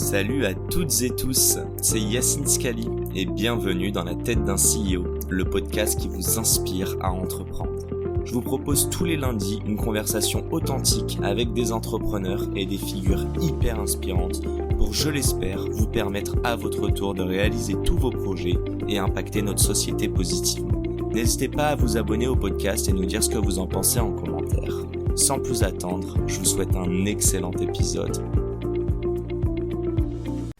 Salut à toutes et tous, c'est Yacine Scali et bienvenue dans la tête d'un CEO, le podcast qui vous inspire à entreprendre. Je vous propose tous les lundis une conversation authentique avec des entrepreneurs et des figures hyper inspirantes pour, je l'espère, vous permettre à votre tour de réaliser tous vos projets et impacter notre société positivement. N'hésitez pas à vous abonner au podcast et nous dire ce que vous en pensez en commentaire. Sans plus attendre, je vous souhaite un excellent épisode.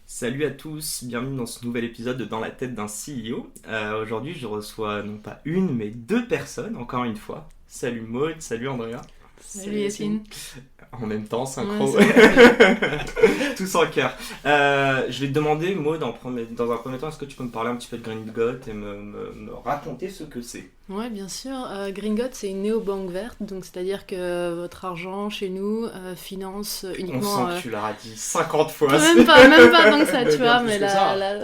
Salut à tous, bienvenue dans ce nouvel épisode de Dans la tête d'un CEO. Aujourd'hui, je reçois non pas une, mais deux personnes, encore une fois. Salut Maud, salut Andrea. Salut Yacine. En même temps, synchro. Tous en cœur. Je vais te demander, Maud, dans un premier temps, est-ce que tu peux me parler un petit peu de Gringot et me raconter ce que c'est ? Ouais, bien sûr. Gringot, c'est une néobanque verte, donc c'est-à-dire que votre argent chez nous finance uniquement. On sent que tu l'as dit 50 fois. Même pas tant que ça, tu vois, mais là.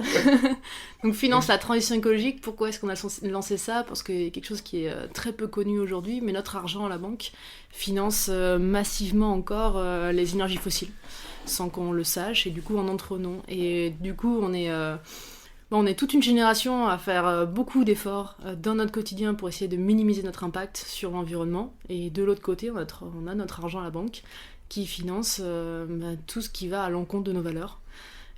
Donc finance la transition écologique. Pourquoi est-ce qu'on a lancé ça ? Parce que quelque chose qui est très peu connu aujourd'hui, mais notre argent à la banque finance massivement encore les énergies fossiles, sans qu'on le sache, et du coup en entretenons. Et du coup on est toute une génération à faire beaucoup d'efforts dans notre quotidien pour essayer de minimiser notre impact sur l'environnement. Et de l'autre côté, on a notre argent à la banque qui finance tout ce qui va à l'encontre de nos valeurs.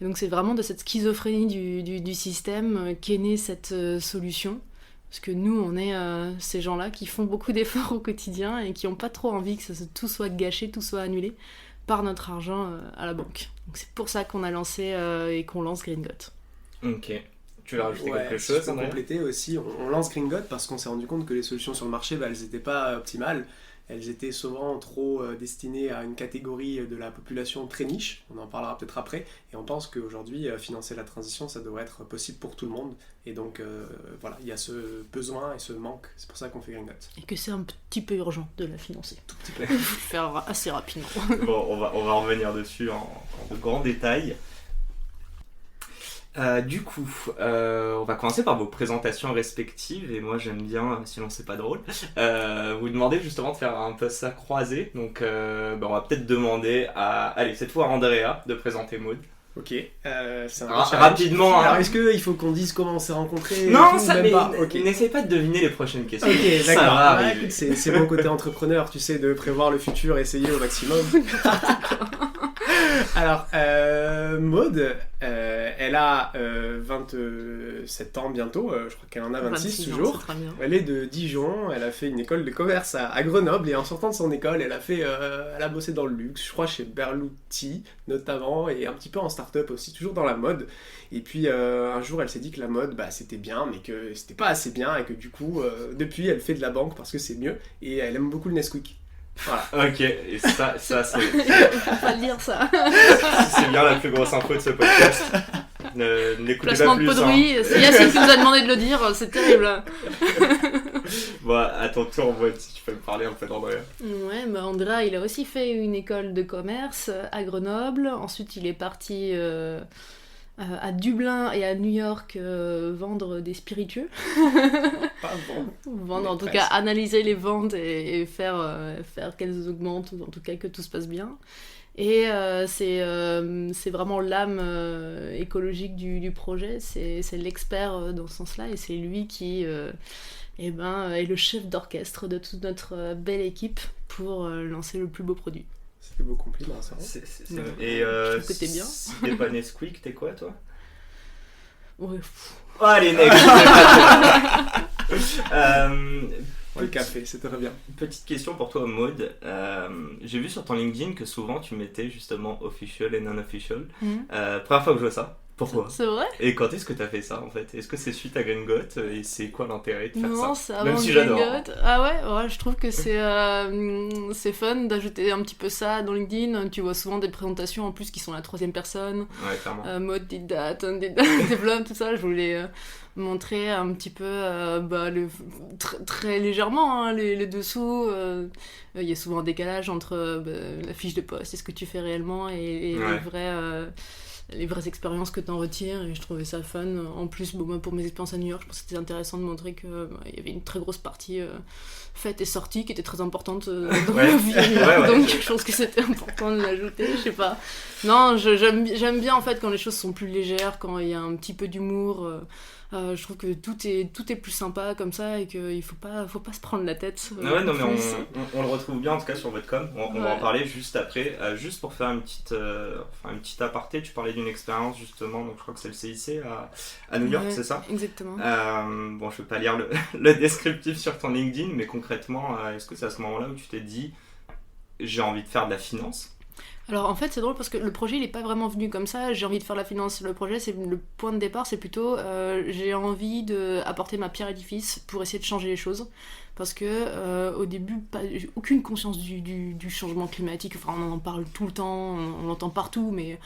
Et donc c'est vraiment de cette schizophrénie du système qu'est née cette solution. Parce que nous, on est ces gens-là qui font beaucoup d'efforts au quotidien et qui n'ont pas trop envie que tout soit gâché, tout soit annulé par notre argent à la banque. Donc c'est pour ça qu'on a lancé et qu'on lance Gringot. Ok. Tu veux rajouter quelque chose, pour compléter aussi, on lance Gringot parce qu'on s'est rendu compte que les solutions sur le marché, elles n'étaient pas optimales. Elles étaient souvent trop destinées à une catégorie de la population très niche, on en parlera peut-être après, et on pense qu'aujourd'hui, financer la transition, ça devrait être possible pour tout le monde, et donc voilà, il y a ce besoin et ce manque, c'est pour ça qu'on fait Gringot. Et que c'est un petit peu urgent de la financer. Tout petit peu. Il faut le faire assez rapidement. Bon, on va revenir dessus en de grands détails. Du coup, on va commencer par vos présentations respectives, et moi j'aime bien, sinon c'est pas drôle, vous demander justement de faire un peu ça croisé, donc on va peut-être demander cette fois à Andrea de présenter Maud. Ok, c'est un rapidement. Alors est-ce qu'il faut qu'on dise comment on s'est rencontrés ? Non, ça mais pas. Okay. N'essaye pas de deviner les prochaines questions. Ok, d'accord. Ça va arriver. Écoute, c'est mon côté entrepreneur, tu sais, de prévoir le futur, essayer au maximum. Alors, Maud, elle a 27 ans bientôt, je crois qu'elle en a 26 toujours. Ans, c'est très bien. Elle est de Dijon, elle a fait une école de commerce à Grenoble, et en sortant de son école, elle a bossé dans le luxe, je crois chez Berluti notamment, et un petit peu en start-up aussi, toujours dans la mode. Et puis un jour, elle s'est dit que la mode, c'était bien, mais que c'était pas assez bien, et que du coup, depuis, elle fait de la banque parce que c'est mieux, et elle aime beaucoup le Nesquik. Voilà. Ok, et ça c'est... Faut pas le dire ça. C'est bien la plus grosse info de ce podcast. N'écoutez Placement pas plus. de bruit, c'est Yacine qui nous a demandé de le dire, c'est terrible. Bon, à ton tour, Maud, si tu peux me parler un peu d'Andrea. Ouais, Andrea, il a aussi fait une école de commerce à Grenoble. Ensuite, il est parti à Dublin et à New York vendre des spiritueux. Pas bon. Vendre, en tout cas, analyser les ventes et faire qu'elles augmentent, ou en tout cas que tout se passe bien. Et c'est vraiment l'âme écologique du projet, c'est l'expert dans ce sens-là, et c'est lui qui est le chef d'orchestre de toute notre belle équipe pour lancer le plus beau produit. C'est des beaux compliments, ça. Et je trouve que t'es bien. Si t'es pas Nesquik, t'es quoi, toi ? Ouais. Oh, allez, next. Le café, c'est très bien. Petite question pour toi, Maud. J'ai vu sur ton LinkedIn que souvent tu mettais justement official et non-official. Première fois que je vois ça. Pourquoi ? C'est vrai ? Et quand est-ce que t'as fait ça en fait ? Est-ce que c'est suite à Gringot ? Et c'est quoi l'intérêt de faire ça ? Non, c'est avant Même si j'adore. Gringot. Ah ouais, je trouve que c'est fun d'ajouter un petit peu ça dans LinkedIn. Tu vois souvent des présentations en plus qui sont la troisième personne. Ouais, clairement. Mode did that, développe, tout ça. Je voulais montrer un petit peu très légèrement les dessous. Il y a souvent un décalage entre la fiche de poste et ce que tu fais réellement et les vraies expériences que tu en retires, et je trouvais ça fun. En plus, pour mes expériences à New York, je pense que c'était intéressant de montrer qu'il y avait une très grosse partie fête et sortie qui était très importante dans la vie. Donc je pense que c'était important de l'ajouter, je sais pas. Non, j'aime bien en fait quand les choses sont plus légères, quand il y a un petit peu d'humour. Je trouve que tout est plus sympa comme ça et qu'il faut pas se prendre la tête. Ouais, non, mais on le retrouve bien en tout cas sur votre com. On va en parler juste après. Juste pour faire une petite aparté, tu parlais d'une expérience justement, donc je crois que c'est le CIC à New York, c'est ça ? Exactement. Bon, je vais pas lire le descriptif sur ton LinkedIn, mais concrètement, est-ce que c'est à ce moment-là où tu t'es dit j'ai envie de faire de la finance ? Alors en fait c'est drôle parce que le projet il est pas vraiment venu comme ça, j'ai envie de faire la finance, le projet c'est le point de départ, c'est plutôt j'ai envie d'apporter ma pierre à l'édifice pour essayer de changer les choses parce que au début j'ai aucune conscience du changement climatique, enfin on en parle tout le temps, on l'entend partout mais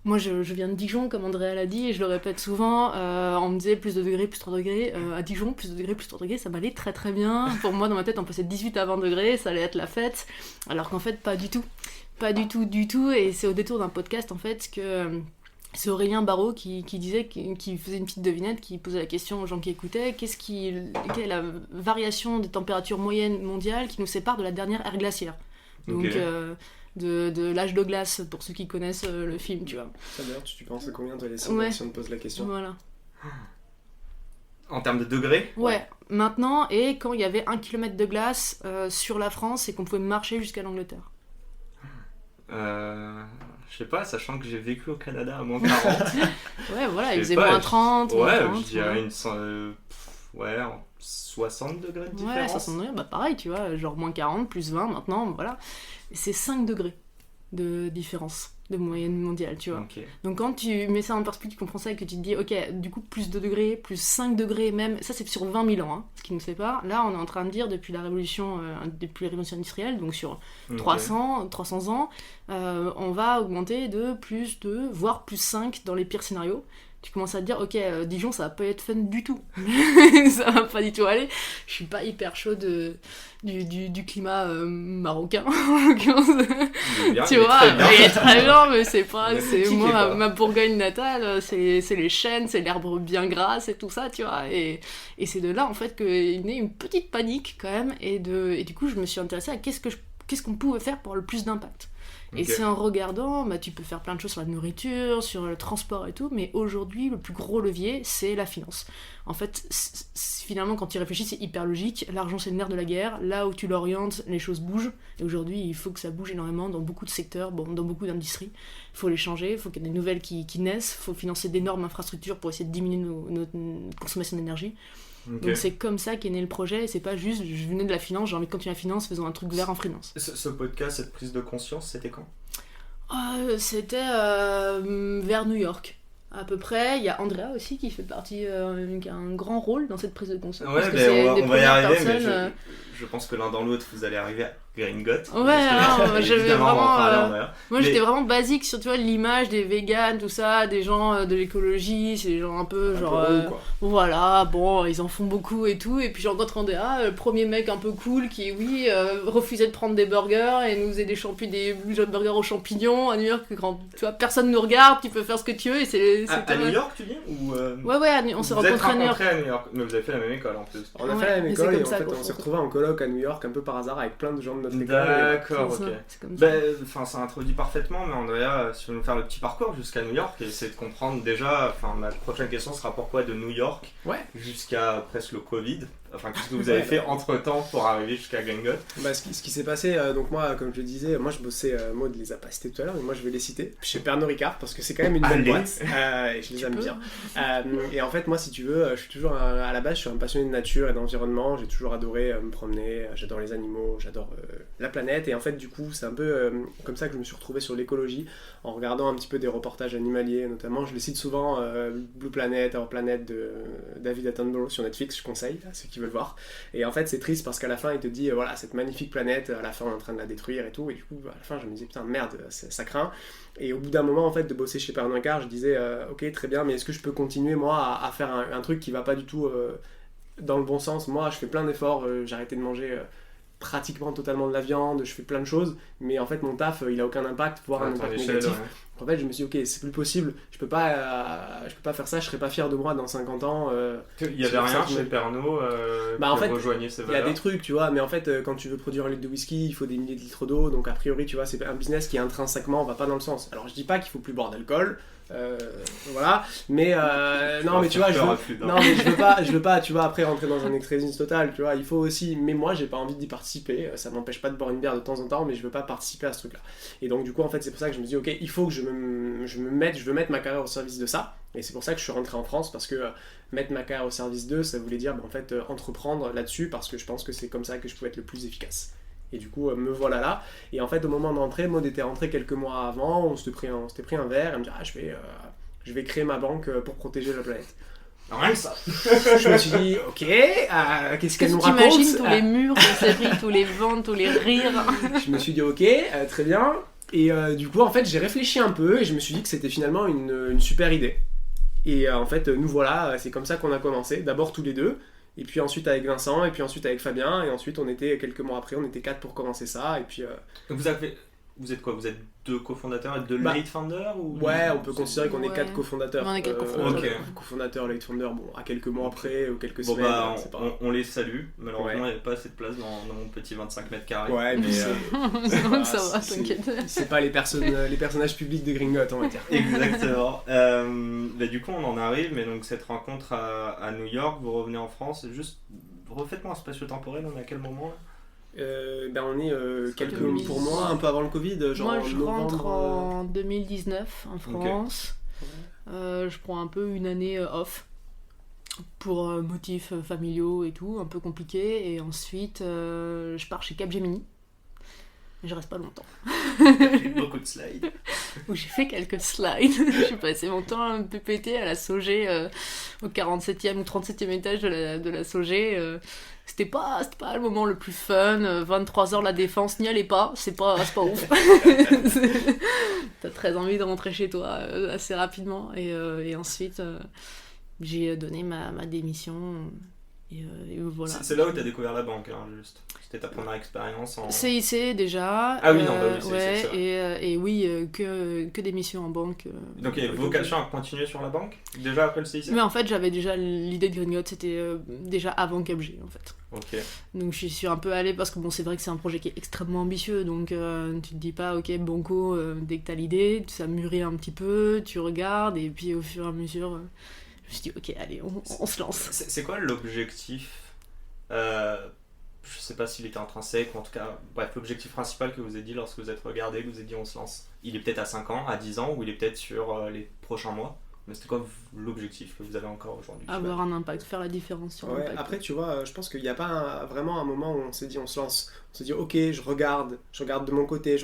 moi je viens de Dijon comme Andrea l'a dit et je le répète souvent, on me disait plus de degrés, plus 3 degrés, à Dijon plus de degrés, plus 3 degrés ça m'allait très très bien, pour moi dans ma tête on passait de 18 à 20 degrés, ça allait être la fête, alors qu'en fait pas du tout. Pas du tout, et c'est au détour d'un podcast en fait que c'est Aurélien Barraud qui disait, qui faisait une petite devinette, qui posait la question aux gens qui écoutaient, quelle est la variation des températures moyennes mondiales qui nous sépare de la dernière ère glaciaire. Donc de l'âge de glace, pour ceux qui connaissent le film, tu vois. Ça d'ailleurs, tu penses à combien de laisser si on te pose la question ? Voilà. En termes de degrés ? Ouais, maintenant, et quand il y avait 1 km de glace sur la France et qu'on pouvait marcher jusqu'à l'Angleterre. Je sais pas, sachant que j'ai vécu au Canada à moins 40. Ouais, voilà, il faisait moins 30. Ouais, 40, je dirais en 60 degrés de différence. Ouais, 60 degrés, bah pareil, tu vois, genre moins 40, plus 20 maintenant, voilà. C'est 5 degrés de différence de moyenne mondiale, tu vois. Okay. Donc quand tu mets ça en perspective, tu comprends ça et que tu te dis, ok, du coup, plus 2 degrés, plus 5 degrés même, ça c'est sur 20 000 ans, hein, ce qui nous sépare. Là, on est en train de dire, depuis la révolution industrielle, donc sur 300 ans, on va augmenter de plus 2, voire plus 5 dans les pires scénarios. Tu commences à te dire, ok, Dijon, ça va pas être fun du tout. Ça va pas du tout aller. Je suis pas hyper chaud du climat marocain, en l'occurrence. Tu vois, il est très bien, mais c'est pas... C'est moi, ma Bourgogne natale, c'est les chênes, c'est l'herbe bien grasse et tout ça, tu vois. Et c'est de là, en fait, qu'il naît une petite panique, quand même. Et du coup, je me suis intéressée à qu'est-ce qu'on pouvait faire pour avoir le plus d'impact. Et c'est en regardant, tu peux faire plein de choses sur la nourriture, sur le transport et tout, mais aujourd'hui, le plus gros levier, c'est la finance. En fait, finalement, quand tu y réfléchis, c'est hyper logique. L'argent, c'est le nerf de la guerre. Là où tu l'orientes, les choses bougent. Et aujourd'hui, il faut que ça bouge énormément dans beaucoup de secteurs, dans beaucoup d'industries. Il faut les changer, il faut qu'il y ait des nouvelles qui naissent, il faut financer d'énormes infrastructures pour essayer de diminuer notre consommation d'énergie. Okay. Donc c'est comme ça qu'est né le projet, et c'est pas juste je venais de la finance, j'ai envie de continuer la finance, faisons un truc vert en freelance. Ce podcast, cette prise de conscience, c'était quand ? C'était vers New York. À peu près, il y a Andrea aussi qui fait partie, qui a un grand rôle dans cette prise de conscience. Ouais, mais on va y arriver, mais je pense que l'un dans l'autre, vous allez arriver à Gringotte. Ouais, j'avais vraiment... moi, j'étais vraiment basique sur, tu vois, l'image des véganes, tout ça, des gens de l'écologie, c'est des gens un peu, voilà, bon, ils en font beaucoup et tout, et puis j'ai rencontré Andrea, le premier mec un peu cool qui, refusait de prendre des burgers et nous faisait des burgers aux champignons à New York, tu vois, personne nous regarde, tu peux faire ce que tu veux, et c'est à New York, tu dis ou Ouais, on s'est rencontrés à New York. Mais vous avez fait la même école en plus. On a fait la même école et en fait on s'est retrouvés en coloc à New York un peu par hasard avec plein de gens de notre école. D'accord, ok. Ça introduit parfaitement, mais Andrea, si tu veux nous faire le petit parcours jusqu'à New York et essayer de comprendre déjà, ma prochaine question sera pourquoi de New York jusqu'à presque le Covid. Enfin, qu'est-ce que vous avez fait entre-temps pour arriver jusqu'à Gringotte ? Ce qui s'est passé, donc moi, comme je le disais, moi je bossais, Maud les a pas cités tout à l'heure, mais moi je vais les citer, chez Pernod Ricard, parce que c'est quand même une bonne boîte, et je les aime bien. Et en fait, moi, si tu veux, je suis toujours, à la base, je suis un passionné de nature et d'environnement, j'ai toujours adoré me promener, j'adore les animaux, j'adore la planète, et en fait, du coup, c'est un peu comme ça que je me suis retrouvé sur l'écologie, en regardant un petit peu des reportages animaliers, notamment, je les cite souvent, Blue Planet, Our Planet de David Attenborough sur Netflix, je conseille à ceux qui veulent voir. Et en fait c'est triste parce qu'à la fin il te dit voilà cette magnifique planète, à la fin on est en train de la détruire et tout, et du coup à la fin je me disais putain merde ça craint, et au bout d'un moment en fait de bosser chez Pernod Ricard je disais ok très bien mais est-ce que je peux continuer moi à faire un truc qui va pas du tout dans le bon sens. Moi je fais plein d'efforts, j'ai arrêté de manger pratiquement totalement de la viande, je fais plein de choses, mais en fait mon taf il a aucun impact, voire un impact négatif. En fait, je me suis dit, ok, c'est plus possible, je peux pas faire ça, je serais pas fier de moi dans 50 ans. Il y avait rien chez Pernod en fait, rejoignait ces il y valeurs. a des trucs, tu vois, mais en fait, quand tu veux produire un litre de whisky, il faut des milliers de litres d'eau, donc a priori, tu vois, c'est un business qui intrinsèquement va pas dans le sens. Alors, je dis pas qu'il faut plus boire d'alcool, voilà, mais non, mais tu vois, je veux pas, tu vois, après rentrer dans un extrémisme total, tu vois, il faut aussi, mais moi, j'ai pas envie d'y participer, ça m'empêche pas de boire une bière de temps en temps, mais je veux pas participer à ce truc-là. Et donc, du coup, en fait, c'est pour ça que je me dis, ok, il faut que je veux mettre ma carrière au service de ça, et c'est pour ça que je suis rentré en France, parce que mettre ma carrière au service d'eux, ça voulait dire, en fait, entreprendre là-dessus, parce que je pense que c'est comme ça que je pouvais être le plus efficace. Et du coup, me voilà là. Et en fait, au moment d'entrer, Maud était rentrée quelques mois avant, on s'était pris un verre, elle me dit, je vais créer ma banque pour protéger la planète. Rien que ça. Je me suis dit, ok, qu'est-ce qu'elle nous raconte ? T'imagines tous les murs qu'on s'est pris, tous les vents, tous les rires. Je me suis dit, ok, très bien. Et du coup, en fait, j'ai réfléchi un peu et je me suis dit que c'était finalement une super idée. Et en fait, nous voilà, c'est comme ça qu'on a commencé. D'abord tous les deux, et puis ensuite avec Vincent, et puis ensuite avec Fabien, et ensuite on était, quelques mois après, on était 4 pour commencer ça, et puis... Donc vous êtes quoi ? Vous êtes 2 cofondateurs et 2 lead founders ou... Ouais, on peut considérer qu'on est 4 cofondateurs. On est 4 cofondateurs. Cofondateurs, lead founders, bon, à quelques mois après, ou quelques semaines, c'est pas... on les salue. Malheureusement, il n'y avait pas assez de place dans mon petit 25 mètres carrés. Ouais, mais... ça va, t'inquiète. C'est pas les personnages publics de Gringot, on va dire. Exactement. Du coup, on en arrive, mais donc cette rencontre à New York, vous revenez en France, juste refaites-moi un spatio-temporel, on est à quel moment là ? On est pour moi un peu avant le Covid, genre moi je novembre, rentre en 2019 en France. Okay. Je prends un peu une année off pour motifs familiaux et tout, un peu compliqué, et ensuite je pars chez Capgemini. Je reste pas longtemps. Beaucoup de slides. Où j'ai fait quelques slides. J'ai passé mon temps à me péter à la Sogé, au 47e ou 37e étage de la Sogé. C'était pas le moment le plus fun. 23h la Défense, n'y allez pas, c'est pas ouf. T'as très envie de rentrer chez toi assez rapidement. Et ensuite, j'ai donné ma démission. Et voilà. C'est là où tu as découvert la banque, hein, juste. C'était ta première expérience en... CIC déjà. Ah oui, non, oui, CIC, ouais, c'est ça. Et oui, que des missions en banque. Donc il y a vocation à continuer sur la banque, déjà après le CIC ? Mais en fait, j'avais déjà l'idée de Gringot, c'était déjà avant Capg, en fait. Ok. Donc je suis un peu allée parce que bon, c'est vrai que c'est un projet qui est extrêmement ambitieux, donc tu te dis pas, ok, banco, dès que t'as l'idée, ça mûrit un petit peu, tu regardes, et puis au fur et à mesure... je me suis dit, ok, allez, on se lance. C'est quoi l'objectif je sais pas s'il était intrinsèque, ou en tout cas, bref, l'objectif principal que vous avez dit lorsque vous êtes regardé, que vous avez dit on se lance. Il est peut-être à 5 ans, à 10 ans, ou il est peut-être sur les prochains mois. Mais c'était quoi l'objectif que vous avez encore aujourd'hui ? Avoir un impact, faire la différence sur l'impact. Après, tu vois, je pense qu'il n'y a pas vraiment un moment où on s'est dit on se lance. On s'est dit ok, je regarde de mon côté.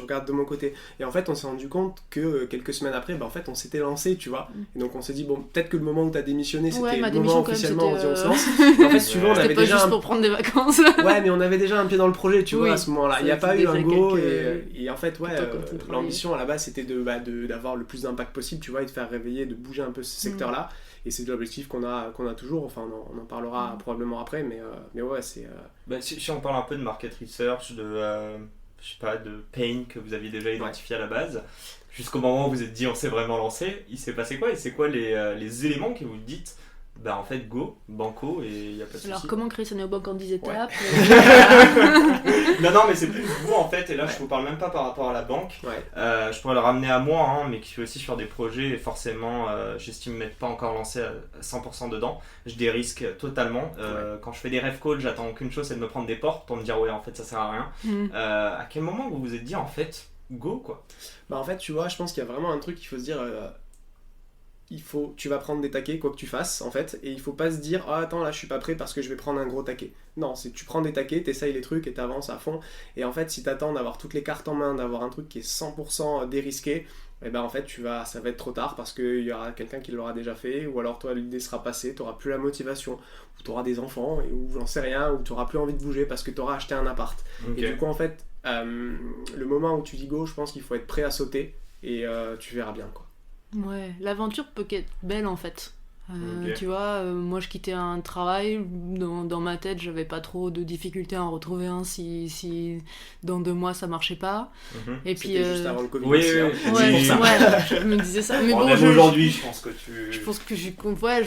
Et en fait, on s'est rendu compte que quelques semaines après, en fait, on s'était lancé, tu vois. Et donc on s'est dit, bon, peut-être que le moment où tu as démissionné, c'était le moment officiellement où on se lance. Et en fait, si tu veux, on avait pas déjà juste pour prendre des vacances. Ouais, mais on avait déjà un pied dans le projet, tu vois, à ce moment-là. Il n'y a pas eu un go. Et en fait, l'ambition à la base, c'était d'avoir le plus d'impact possible, tu vois, et de faire réveiller, de bouger un peu ce secteur-là. Et c'est l'objectif qu'on a toujours, enfin on en parlera probablement après, mais ouais, c'est... Si on parle un peu de market research, de pain que vous aviez déjà identifié à la base, jusqu'au moment où vous êtes dit on s'est vraiment lancé, il s'est passé quoi ? Et c'est quoi les éléments que vous dites ? En fait, go, banco, et il n'y a pas de souci. Alors, comment créer sa néobanque en 10 étapes ? Non, mais c'est plus vous en fait, et là je vous parle même pas par rapport à la banque. Je pourrais le ramener à moi, mais qui suis aussi sur des projets, et forcément, j'estime m'être pas encore lancé à 100% dedans. Je dérisque totalement. Quand je fais des rêve calls, j'attends qu'une chose, c'est de me prendre des portes pour me dire, ouais, en fait, ça sert à rien. À quel moment vous vous êtes dit, en fait, go, quoi ? En fait, tu vois, je pense qu'il y a vraiment un truc qu'il faut se dire... tu vas prendre des taquets quoi que tu fasses en fait, et il faut pas se dire attends là je suis pas prêt parce que je vais prendre un gros taquet. Non, c'est tu prends des taquets, t'essayes les trucs et t'avances à fond, et en fait si t'attends d'avoir toutes les cartes en main, d'avoir un truc qui est 100% dérisqué, en fait ça va être trop tard parce qu'il y aura quelqu'un qui l'aura déjà fait, ou alors toi l'idée sera passée, t'auras plus la motivation, ou t'auras des enfants, ou j'en sais rien, ou t'auras plus envie de bouger parce que t'auras acheté un appart. Et du coup en fait le moment où tu dis go, je pense qu'il faut être prêt à sauter, et tu verras bien quoi. Ouais, l'aventure peut être belle en fait. Ok. Tu vois, moi je quittais un travail, dans ma tête j'avais pas trop de difficultés à en retrouver un si dans 2 mois ça marchait pas. Mhm. Et puis C'était juste avant le Covid Oui, aussi, hein. oui, ouais, oui. je me disais ça. Mais Bon, bon, même aujourd'hui, je pense que je pense que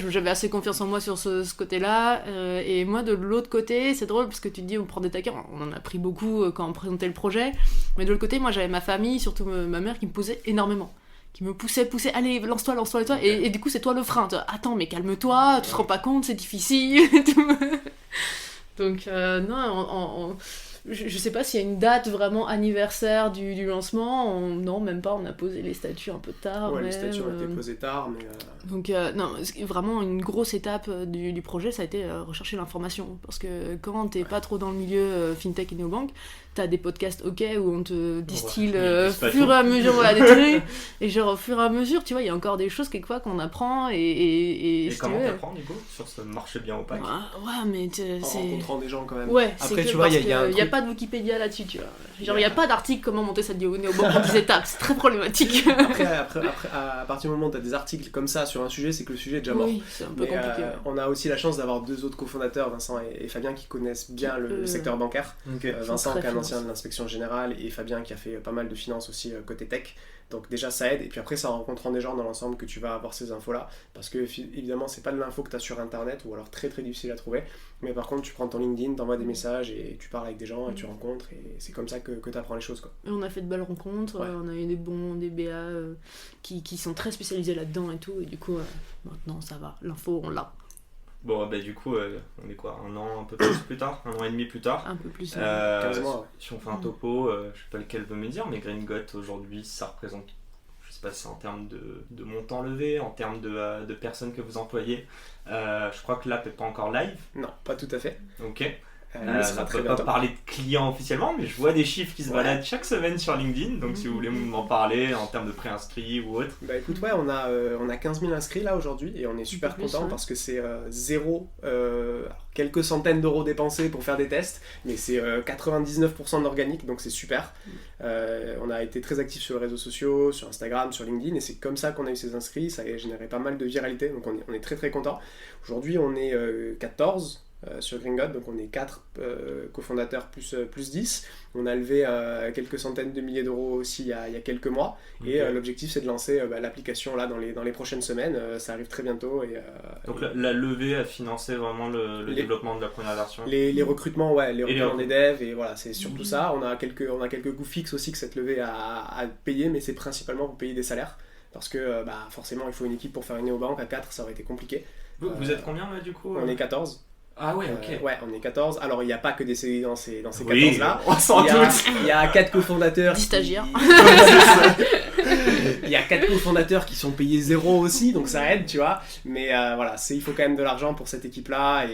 j'avais assez confiance en moi sur ce côté-là. Et moi, de l'autre côté, c'est drôle parce que tu te dis, on prend des taquets, on en a pris beaucoup quand on présentait le projet. Mais de l'autre côté, moi, j'avais ma famille, surtout ma mère, qui me posait énormément. Qui me poussait, allez, lance-toi. Et du coup, c'est toi le frein. Attends, mais calme-toi, tu te rends pas compte, c'est difficile. Et tout. Donc, non, je sais pas s'il y a une date vraiment anniversaire du lancement. Non, même pas, on a posé les statuts un peu tard. Ouais, les même, statuts ont été posés tard, mais... Donc, non, vraiment une grosse étape du projet, ça a été rechercher l'information. Parce que quand t'es pas trop dans le milieu fintech et néobanque, t'as des podcasts OK où on te distille Ouais, au fur et à mesure des trucs. Et genre, au fur et à mesure, tu vois, il y a encore des choses quelquefois qu'on apprend. Et si comment tu veux, t'apprends, du coup, sur ce marché bien opaque? ouais, mais en c'est... rencontrant des gens quand même. Ouais, Après, c'est tu vois, il y a un y a truc... pas de Wikipédia là-dessus, tu vois. Genre, il y a pas d'article comment monter sa néobanque en 10 étapes, c'est très problématique. Après, à partir du moment où tu as des articles comme ça sur un sujet, c'est que le sujet est déjà mort. Oui, c'est un peu Mais, compliqué. Ouais. on a aussi la chance d'avoir 2 autres cofondateurs, Vincent et Fabien, qui connaissent bien le secteur bancaire. Ok. Vincent très qui est un finance. ancien de l'inspection générale et Fabien qui a fait pas mal de finances aussi côté tech. Donc déjà ça aide, et puis après c'est en rencontrant des gens dans l'ensemble que tu vas avoir ces infos là, parce que évidemment c'est pas de l'info que tu as sur internet, ou alors très très difficile à trouver, mais par contre tu prends ton LinkedIn, t'envoies des messages et tu parles avec des gens et tu rencontres, et c'est comme ça que tu apprends les choses quoi. Et on a fait de belles rencontres, Ouais. on a eu des BA qui sont très spécialisés là-dedans et tout, et du coup, maintenant ça va, l'info on l'a. Bon, bah du coup, on est quoi, un an un peu plus tard, 1 an et demi plus tard. Un peu plus. 15 mois, ouais. Si on fait un topo, je sais pas lequel veut me dire, mais Greengot aujourd'hui, ça représente, je sais pas si c'est en termes de montant levé, en termes de personnes que vous employez. Je crois que l'app est pas encore live. Non, pas tout à fait. Ok. Elle sera On très peut pas bientôt. parler de clients officiellement, mais je vois des chiffres qui se Ouais. baladent chaque semaine sur LinkedIn, donc si vous voulez m'en parler en termes de préinscrits ou autre. Bah écoute, ouais, on a 15 000 inscrits là aujourd'hui, et on est super Un peu plus, content ouais. parce que c'est quelques centaines d'euros dépensés pour faire des tests, mais c'est 99% d'organique, donc c'est super. On a été très actifs sur les réseaux sociaux, sur Instagram, sur LinkedIn, et c'est comme ça qu'on a eu ces inscrits. Ça a généré pas mal de viralité, donc on est très très content. Aujourd'hui on est 14 sur Greengot, donc on est 4 cofondateurs plus 10. On a levé quelques centaines de milliers d'euros aussi il y a quelques mois, et Ok. l'objectif c'est de lancer l'application là dans les prochaines semaines. Ça arrive très bientôt, et Donc la levée a financé vraiment le Les- développement de la première version. les recrutements, ouais, les les recrutements des devs, et voilà, c'est surtout Mhm. ça. On a quelques coûts fixes aussi que cette levée a payé, mais c'est principalement pour payer des salaires, parce que forcément il faut une équipe pour faire une néobanque. À 4 ça aurait été compliqué. Vous êtes combien là du coup On est 14. Ah ouais, ok. Ouais, on est 14. Alors il n'y a pas que des CDI dans ces 14 Oui, là. on s'en doute. Il y a 4 cofondateurs. 10 stagiaires. Il y a 4 cofondateurs qui sont payés 0 aussi, donc ça aide, tu vois. Mais voilà, il faut quand même de l'argent pour cette équipe-là,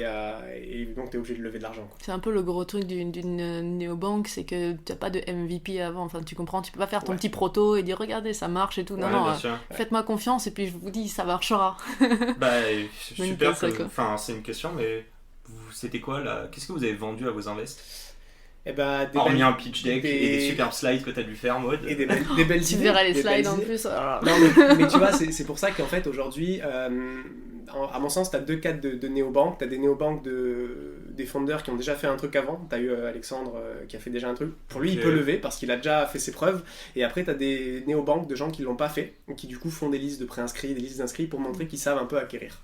et donc tu es obligé de lever de l'argent, quoi. C'est un peu le gros truc d'une néobanque, c'est que t'as pas de MVP avant, enfin tu comprends, tu peux pas faire ton Ouais. petit proto et dire regardez ça marche et tout, non Ouais, non, bien sûr. faites-moi confiance et puis je vous dis ça marchera. Bah, Donc, super. c'est ça, quoi. Enfin, c'est une question, mais c'était quoi là? Qu'est-ce que vous avez vendu à vos invests? Et bah, Hormis un pitch deck des- et des superbes slides que t'as dû faire, Maud. et des belles Tu idées. verras les des belles slides en idées. plus. alors. Non, mais tu vois, c'est pour ça qu'en fait, aujourd'hui, à mon sens, tu as 2 cas de néobanques. Tu as des néobanques des fondeurs qui ont déjà fait un truc avant. Tu as eu Alexandre qui a fait déjà un truc. Pour lui, Ok. il peut lever parce qu'il a déjà fait ses preuves. Et après, tu as des néobanques de gens qui l'ont pas fait, qui du coup font des listes de préinscrits, des listes d'inscrits pour montrer qu'ils savent un peu acquérir.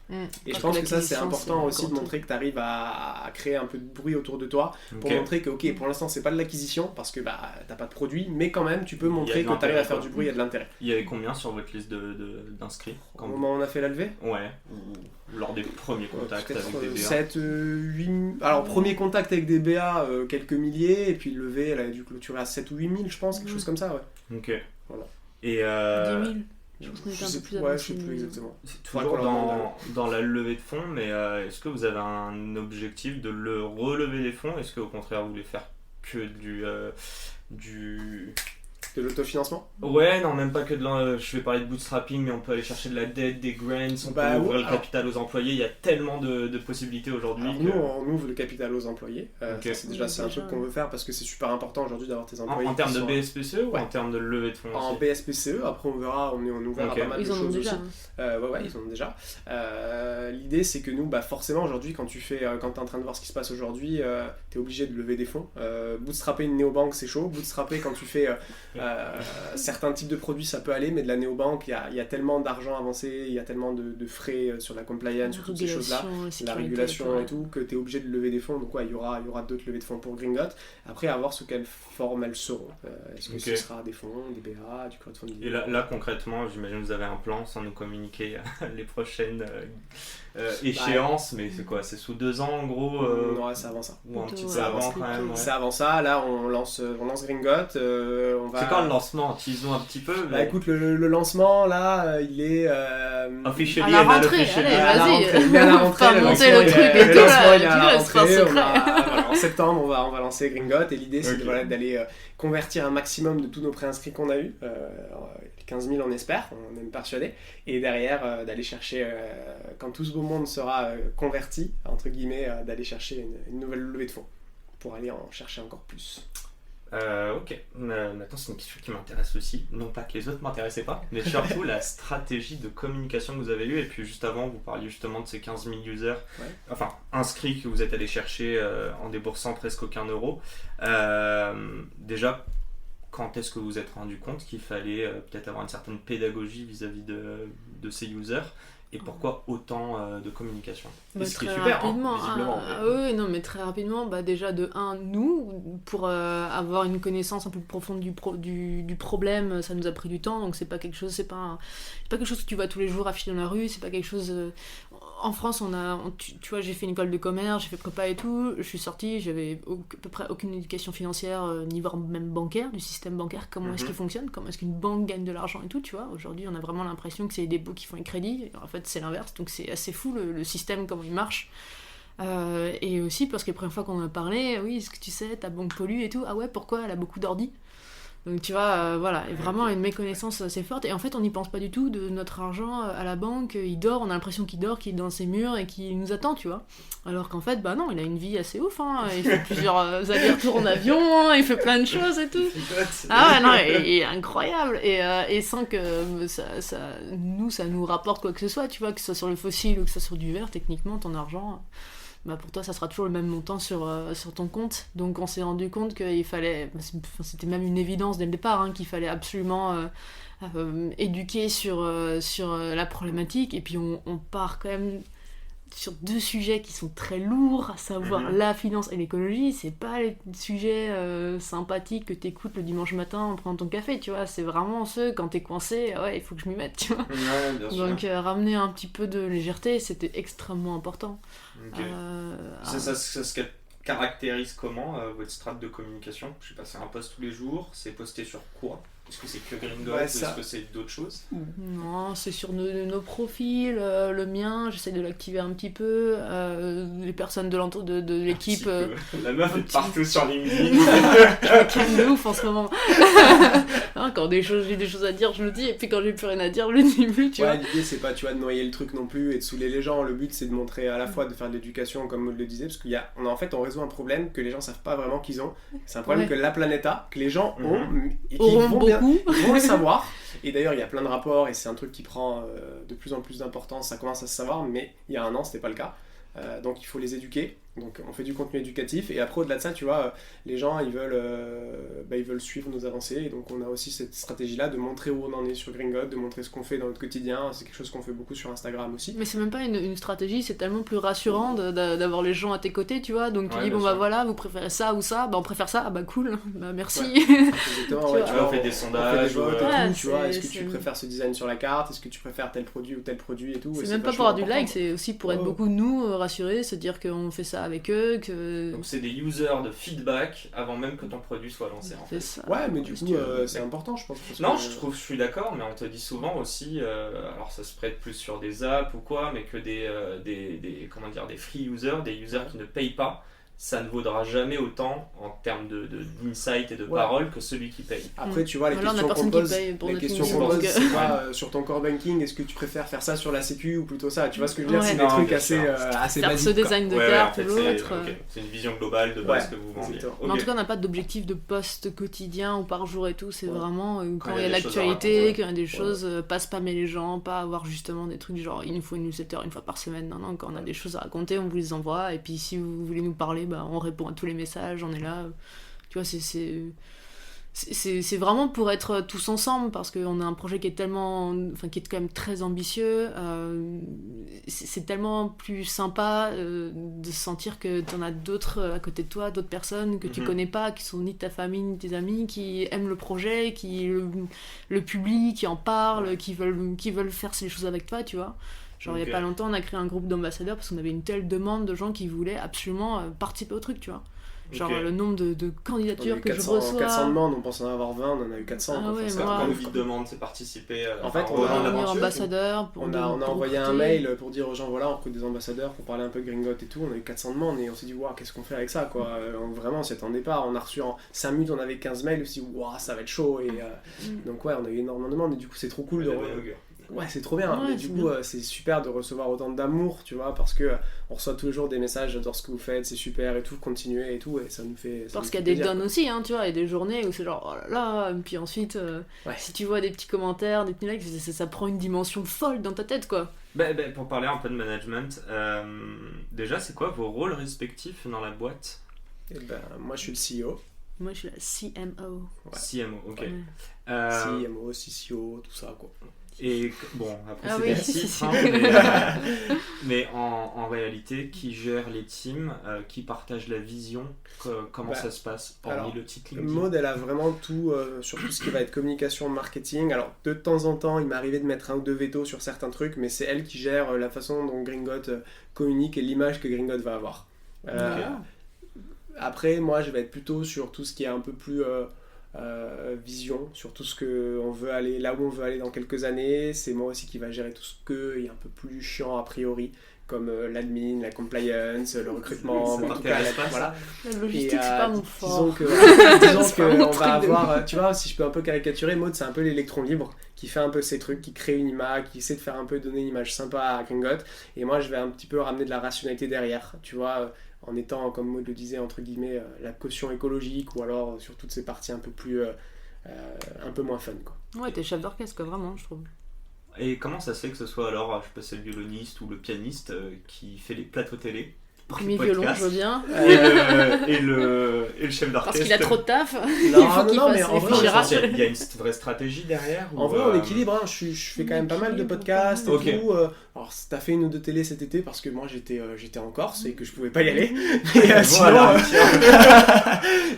Et je pense que ça, c'est important aussi de montrer que tu arrives à créer un peu de bruit autour de toi, pour Ok. montrer que, ok, pour l'instant, c'est pas de l'acquisition parce que t'as pas de produit, mais quand même, tu peux Il y a montrer de que tu arrives à faire l'intérêt, du bruit, il y a de l'intérêt. Il y avait combien sur votre liste d'inscrits Au quand moment où on a fait la levée, Ouais, ou lors des premiers contacts peut-être avec des BA. 7, 8... Alors, premier contact avec des BA, quelques milliers, et puis levée, elle a dû clôturer à 7 ou 8 000, je pense, quelque chose comme ça, ouais. Ok. Voilà. Et 10 000. Je pense qu'on était un peu plus Ouais, avancé. je sais plus exactement. c'est Faudra toujours qu'on leur demande. dans la levée de fonds, mais est-ce que vous avez un objectif de relever les fonds? Est-ce qu'au contraire vous voulez faire que du Que l'autofinancement? Ouais, non, même pas que je vais parler de bootstrapping, mais on peut aller chercher de la dette, des grants, on peut ouvrir le capital aux employés. Il y a tellement de possibilités aujourd'hui. Nous, on ouvre le capital aux employés. Okay. C'est un truc qu'on veut faire parce que c'est super important aujourd'hui d'avoir tes employés. En termes de BSPCE ou en termes de levée de fonds? En BSPCE, après on verra, on est ouvert à pas mal de choses aussi. Ouais, ils en ont déjà. L'idée c'est que nous, forcément aujourd'hui, quand tu es en train de voir ce qui se passe aujourd'hui, tu es obligé de lever des fonds. Bootstrapper une néobanque, c'est chaud. Bootstrapper quand tu fais certains types de produits, ça peut aller, mais de la néobanque, il y a tellement d'argent avancé, il y a tellement de frais sur la compliance, sur toutes ces choses-là, la régulation et tout, que tu es obligé de lever des fonds. Donc il y aura d'autres levées de fonds pour Gringot. Après, à voir sous quelle forme elles seront. Est-ce que ce sera des fonds, des BA, du crowdfunding? Et là concrètement, j'imagine que vous avez un plan sans nous communiquer les prochaines échéances, mais c'est quoi? C'est sous 2 ans en gros? Non, c'est avant ça. Ou un petit peu avant quand même. C'est avant ça. Là, on lance Gringot. C'est quand le lancement? Teasons un petit peu. Mais... écoute, le lancement là, il est officially à la rentrée. Allez, vas-y. Il est à la rentrée. Le lancement il est à la rentrée. En septembre, on va lancer Gringot et l'idée c'est d'aller convertir un maximum de tous nos préinscrits qu'on a eu. 15 000 on espère, on est persuadé, et derrière d'aller chercher, quand tout ce beau monde sera converti, entre guillemets, d'aller chercher une nouvelle levée de fonds pour aller en chercher encore plus. Ok, maintenant c'est une question qui m'intéresse aussi, non pas que les autres m'intéressaient pas, mais surtout la stratégie de communication que vous avez eue. Et puis juste avant vous parliez justement de ces 15 000 users, enfin inscrits que vous êtes allé chercher en déboursant presque aucun euro. Déjà, quand est-ce que vous vous êtes rendu compte qu'il fallait peut-être avoir une certaine pédagogie vis-à-vis de ces users? Et pourquoi autant de communication? Ce qui est super, visiblement. Oui, non, mais très rapidement, déjà de 1, nous, pour avoir une connaissance un peu plus profonde du problème, ça nous a pris du temps, donc c'est pas quelque chose que tu vois tous les jours affiché dans la rue, c'est pas quelque chose... En France, tu vois, j'ai fait une école de commerce, j'ai fait prépa et tout, je suis sortie, j'avais à peu près aucune éducation financière, ni voire même bancaire, du système bancaire, comment est-ce qu'il fonctionne, comment est-ce qu'une banque gagne de l'argent et tout, tu vois. Aujourd'hui, on a vraiment l'impression que c'est des bouts qui font les crédits, en fait, c'est l'inverse, donc c'est assez fou le système, comment il marche. Et aussi, parce que la première fois qu'on en a parlé, oui, est-ce que tu sais, ta banque pollue et tout, ah ouais, pourquoi, elle a beaucoup d'ordi. Donc tu vois, voilà, et vraiment une méconnaissance assez forte. Et en fait, on n'y pense pas du tout de notre argent à la banque. Il dort, on a l'impression qu'il dort, qu'il est dans ses murs et qu'il nous attend, tu vois. Alors qu'en fait, non, il a une vie assez ouf. Hein. Il fait plusieurs allers-retours en avion, il fait plein de choses et tout. Ah ouais, non, il est incroyable. Et sans que ça nous rapporte quoi que ce soit, tu vois, que ce soit sur le fossile ou que ce soit sur du vert, techniquement, ton argent... pour toi ça sera toujours le même montant sur ton compte. Donc on s'est rendu compte qu'il fallait, c'était même une évidence dès le départ, qu'il fallait absolument éduquer sur la problématique. Et puis on part quand même sur 2 sujets qui sont très lourds, à savoir la finance et l'écologie. C'est pas les sujets sympathiques que t'écoutes le dimanche matin en prenant ton café, tu vois. C'est vraiment ceux, quand t'es coincé, il faut que je m'y mette, tu vois. Ouais, bien sûr. Donc ramener un petit peu de légèreté, c'était extrêmement important. Okay. Ça se caractérise comment votre strate de communication? Je sais pas, c'est un post tous les jours, c'est posté sur quoi? Est-ce que c'est que Gringot, est-ce que c'est d'autres choses? Non, c'est sur nos profils, le mien, j'essaie de l'activer un petit peu, les personnes de l'équipe... La meuf est partout sur LinkedIn. Quel de ouf en ce moment. Quand j'ai des choses à dire, je le dis, et puis quand j'ai plus rien à dire, je le dis plus, tu vois. L'idée c'est pas, tu vois, de noyer le truc non plus et de saouler les gens. Le but c'est de montrer à la fois de faire de l'éducation, comme Maud le disait, parce on résout un problème que les gens savent pas vraiment qu'ils ont. C'est un problème que la planète a, que les gens ont, et qui vont le savoir. Et d'ailleurs il y a plein de rapports et c'est un truc qui prend de plus en plus d'importance, ça commence à se savoir, mais il y a 1 an c'était pas le cas. Donc il faut les éduquer. Donc on fait du contenu éducatif et après au-delà de ça, tu vois, les gens ils veulent suivre nos avancées, et donc on a aussi cette stratégie-là de montrer où on en est sur Gringot, de montrer ce qu'on fait dans notre quotidien. C'est quelque chose qu'on fait beaucoup sur Instagram aussi. Mais c'est même pas une stratégie, c'est tellement plus rassurant d'avoir les gens à tes côtés, tu vois. Donc tu dis voilà, vous préférez ça ou ça, on préfère ça, cool, merci. Exactement, tu vois, on fait des sondages, on fait des votes et tout, tu vois. Est-ce que tu préfères ce design sur la carte, est-ce que tu préfères tel produit ou tel produit et tout. C'est même pas pour avoir du like, c'est aussi pour être beaucoup nous rassurés, se dire qu'on fait ça avec eux, que... Donc c'est des users de feedback avant même que ton produit soit lancé, en fait. Ça. Ouais, mais du coup c'est important, je pense. Non, je suis d'accord, mais on te dit souvent aussi, alors ça se prête plus sur des apps ou quoi, mais que des free users, des users qui ne payent pas, ça ne vaudra jamais autant en termes d'insight et de parole que celui qui paye. Après, tu vois, les Voilà, questions qu'on pose, c'est pas sur ton core banking, est-ce que tu préfères faire ça sur la sécu ou plutôt ça? Tu vois ce que je veux dire? C'est des trucs assez basiques. Ce design de carte ou l'autre. C'est une vision globale de base que vous vendiez. Mais en tout cas, on n'a pas d'objectif de post quotidien ou par jour et tout. C'est vraiment quand il y a des l'actualité, quand il y a des choses, pas spammer les gens, pas avoir justement des trucs genre il nous faut une newsletter une fois par semaine. Non, quand on a des choses à raconter, on vous les envoie. Et puis si vous voulez nous parler, on répond à tous les messages, on est là. Tu vois, c'est vraiment pour être tous ensemble, parce qu'on a un projet qui est tellement, qui est quand même très ambitieux. C'est tellement plus sympa de sentir que t'en as d'autres à côté de toi, d'autres personnes que tu connais pas, qui sont ni ta famille ni tes amis, qui aiment le projet, qui le publient, qui en parlent, qui veulent faire ces choses avec toi, tu vois. Genre il y a pas longtemps, on a créé un groupe d'ambassadeurs parce qu'on avait une telle demande de gens qui voulaient absolument participer au truc, tu vois. Genre le nombre de candidatures que je reçois. 400 demandes, on pense en avoir 20, on en a eu 400. Quand vous demande, c'est participer. En fait, on a devenir ambassadeur. On a envoyé un mail pour dire aux gens, voilà, on recrute des ambassadeurs pour parler un peu de Gringotte et tout. On a eu 400 demandes et on s'est dit, waouh, qu'est-ce qu'on fait avec ça, quoi. Vraiment, on s'y attendait pas. On a reçu en 5 minutes, on avait 15 mails, on s'est dit, waouh, ça va être chaud. Et donc, on a eu énormément de demandes et du coup, c'est trop cool Ouais, c'est trop bien. Mais du coup, c'est super de recevoir autant d'amour, tu vois, parce que on reçoit tous les jours des messages, j'adore ce que vous faites, c'est super et tout, continuez et tout, et ça nous fait. Parce qu'il y a des dons aussi, hein, tu vois, il y a des journées où c'est genre oh là là, et puis ensuite, si tu vois des petits commentaires, des petits likes, ça prend une dimension folle dans ta tête, quoi. Pour parler un peu de management, déjà, c'est quoi vos rôles respectifs dans la boîte? Moi, je suis le CEO. Moi, je suis la CMO. CMO, ok. CMO, CCO, tout ça, quoi. Et bon, après c'est des titres, mais en réalité, qui gère les teams, qui partage la vision, comment ça se passe parmi le titre LinkedIn? Maud, elle a vraiment tout sur tout ce qui va être communication, marketing. Alors de temps en temps, il m'arrivait de mettre 1 ou 2 veto sur certains trucs, mais c'est elle qui gère la façon dont Gringotte communique et l'image que Gringotte va avoir. Après, moi, je vais être plutôt sur tout ce qui est un peu plus vision, sur tout ce que on veut aller, là où on veut aller dans quelques années. C'est moi aussi qui va gérer tout ce qui est un peu plus chiant a priori, comme l'admin, la compliance, le recrutement, en tout cas, voilà. La logistique, c'est pas mon fort. Disons qu'on va avoir, tu vois, si je peux un peu caricaturer, Maud, c'est un peu l'électron libre qui fait un peu ces trucs, qui crée une image, qui essaie de faire un peu donner une image sympa à Gringotte, et moi je vais un petit peu ramener de la rationalité derrière, tu vois, en étant, comme Maud le disait, entre guillemets, la caution écologique, ou alors sur toutes ces parties un peu plus, un peu moins fun, quoi. Ouais, t'es chef d'orchestre, quoi, vraiment, je trouve. Et comment ça se fait que ce soit alors, je sais pas, c'est le violoniste ou le pianiste qui fait les plateaux télé? Premier violon, je veux bien. Et le chef d'orchestre. Parce qu'il a trop de taf. Non, mais en vrai, il y a une vraie stratégie derrière. En vrai, on équilibre. Hein. Je fais quand même pas mal de podcasts et tout. Alors, t'as fait 1 ou 2 télés cet été parce que moi j'étais en Corse et que je pouvais pas y aller.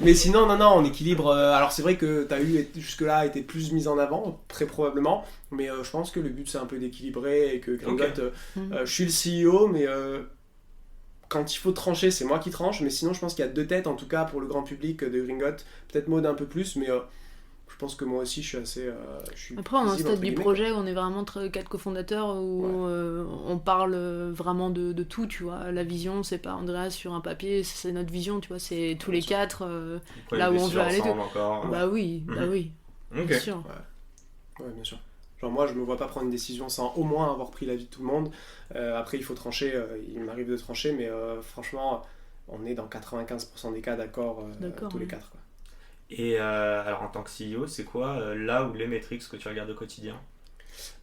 Mais sinon, non, on équilibre. Alors, c'est vrai que t'as eu jusque-là été plus mise en avant, très probablement. Mais je pense que le but c'est un peu d'équilibrer et que Gringotte, je suis le CEO, mais. Quand il faut trancher, c'est moi qui tranche, mais sinon je pense qu'il y a 2 têtes, en tout cas pour le grand public de Gringotte, peut-être Maud un peu plus, mais je pense que moi aussi je suis assez... Après on est au stade du projet où on est vraiment 4 cofondateurs, où on parle vraiment de tout, tu vois. La vision, c'est pas Andreas sur un papier, c'est notre vision, tu vois, c'est tous les 4, là où on veut aller. Bah oui, bien sûr. Ouais, bien sûr. Genre moi je me vois pas prendre une décision sans au moins avoir pris l'avis de tout le monde. Après il faut trancher, il m'arrive de trancher, mais franchement on est dans 95% des cas d'accord, tous les 4 quoi. Et alors en tant que CEO, c'est quoi là où les métriques que tu regardes au quotidien?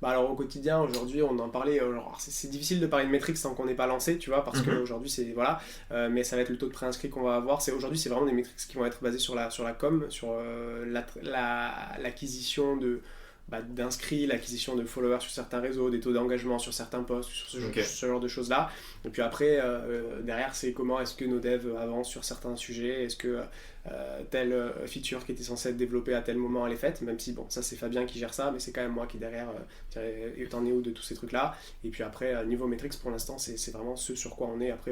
Alors au quotidien, aujourd'hui on en parlait, c'est difficile de parler de métriques tant qu'on n'est pas lancé, tu vois, parce qu'aujourd'hui c'est, voilà, mais ça va être le taux de préinscrit qu'on va avoir. Aujourd'hui c'est vraiment des métriques qui vont être basées sur la com, sur l'acquisition d'inscrits, l'acquisition de followers sur certains réseaux, des taux d'engagement sur certains posts, sur ce genre de choses là. Et puis après, derrière, c'est comment est-ce que nos devs avancent sur certains sujets, est-ce que telle feature qui était censée être développée à tel moment elle est faite, même si bon, ça c'est Fabien qui gère ça, mais c'est quand même moi qui derrière t'en es où de tous ces trucs là. Et puis après, niveau metrics pour l'instant, c'est vraiment ce sur quoi on est. Après,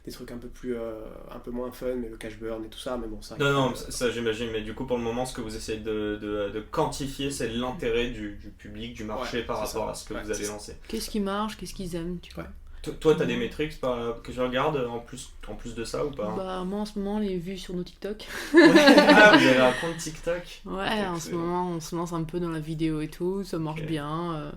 des trucs un peu moins fun, mais le cash burn et tout ça, mais bon, ça. Non, ça j'imagine, mais du coup, pour le moment, ce que vous essayez de quantifier, c'est l'intérêt du public, du marché par rapport à ce que vous avez lancé. Qu'est-ce qui marche, qu'est-ce qu'ils aiment, tu vois. Toi, t'as des métriques que je regarde en plus de ça ou pas? Bah, moi en ce moment, les vues sur nos TikTok. Ah, vous avez un compte TikTok? Ouais, Ok, en ce moment, on se lance un peu dans la vidéo et tout, ça marche bien.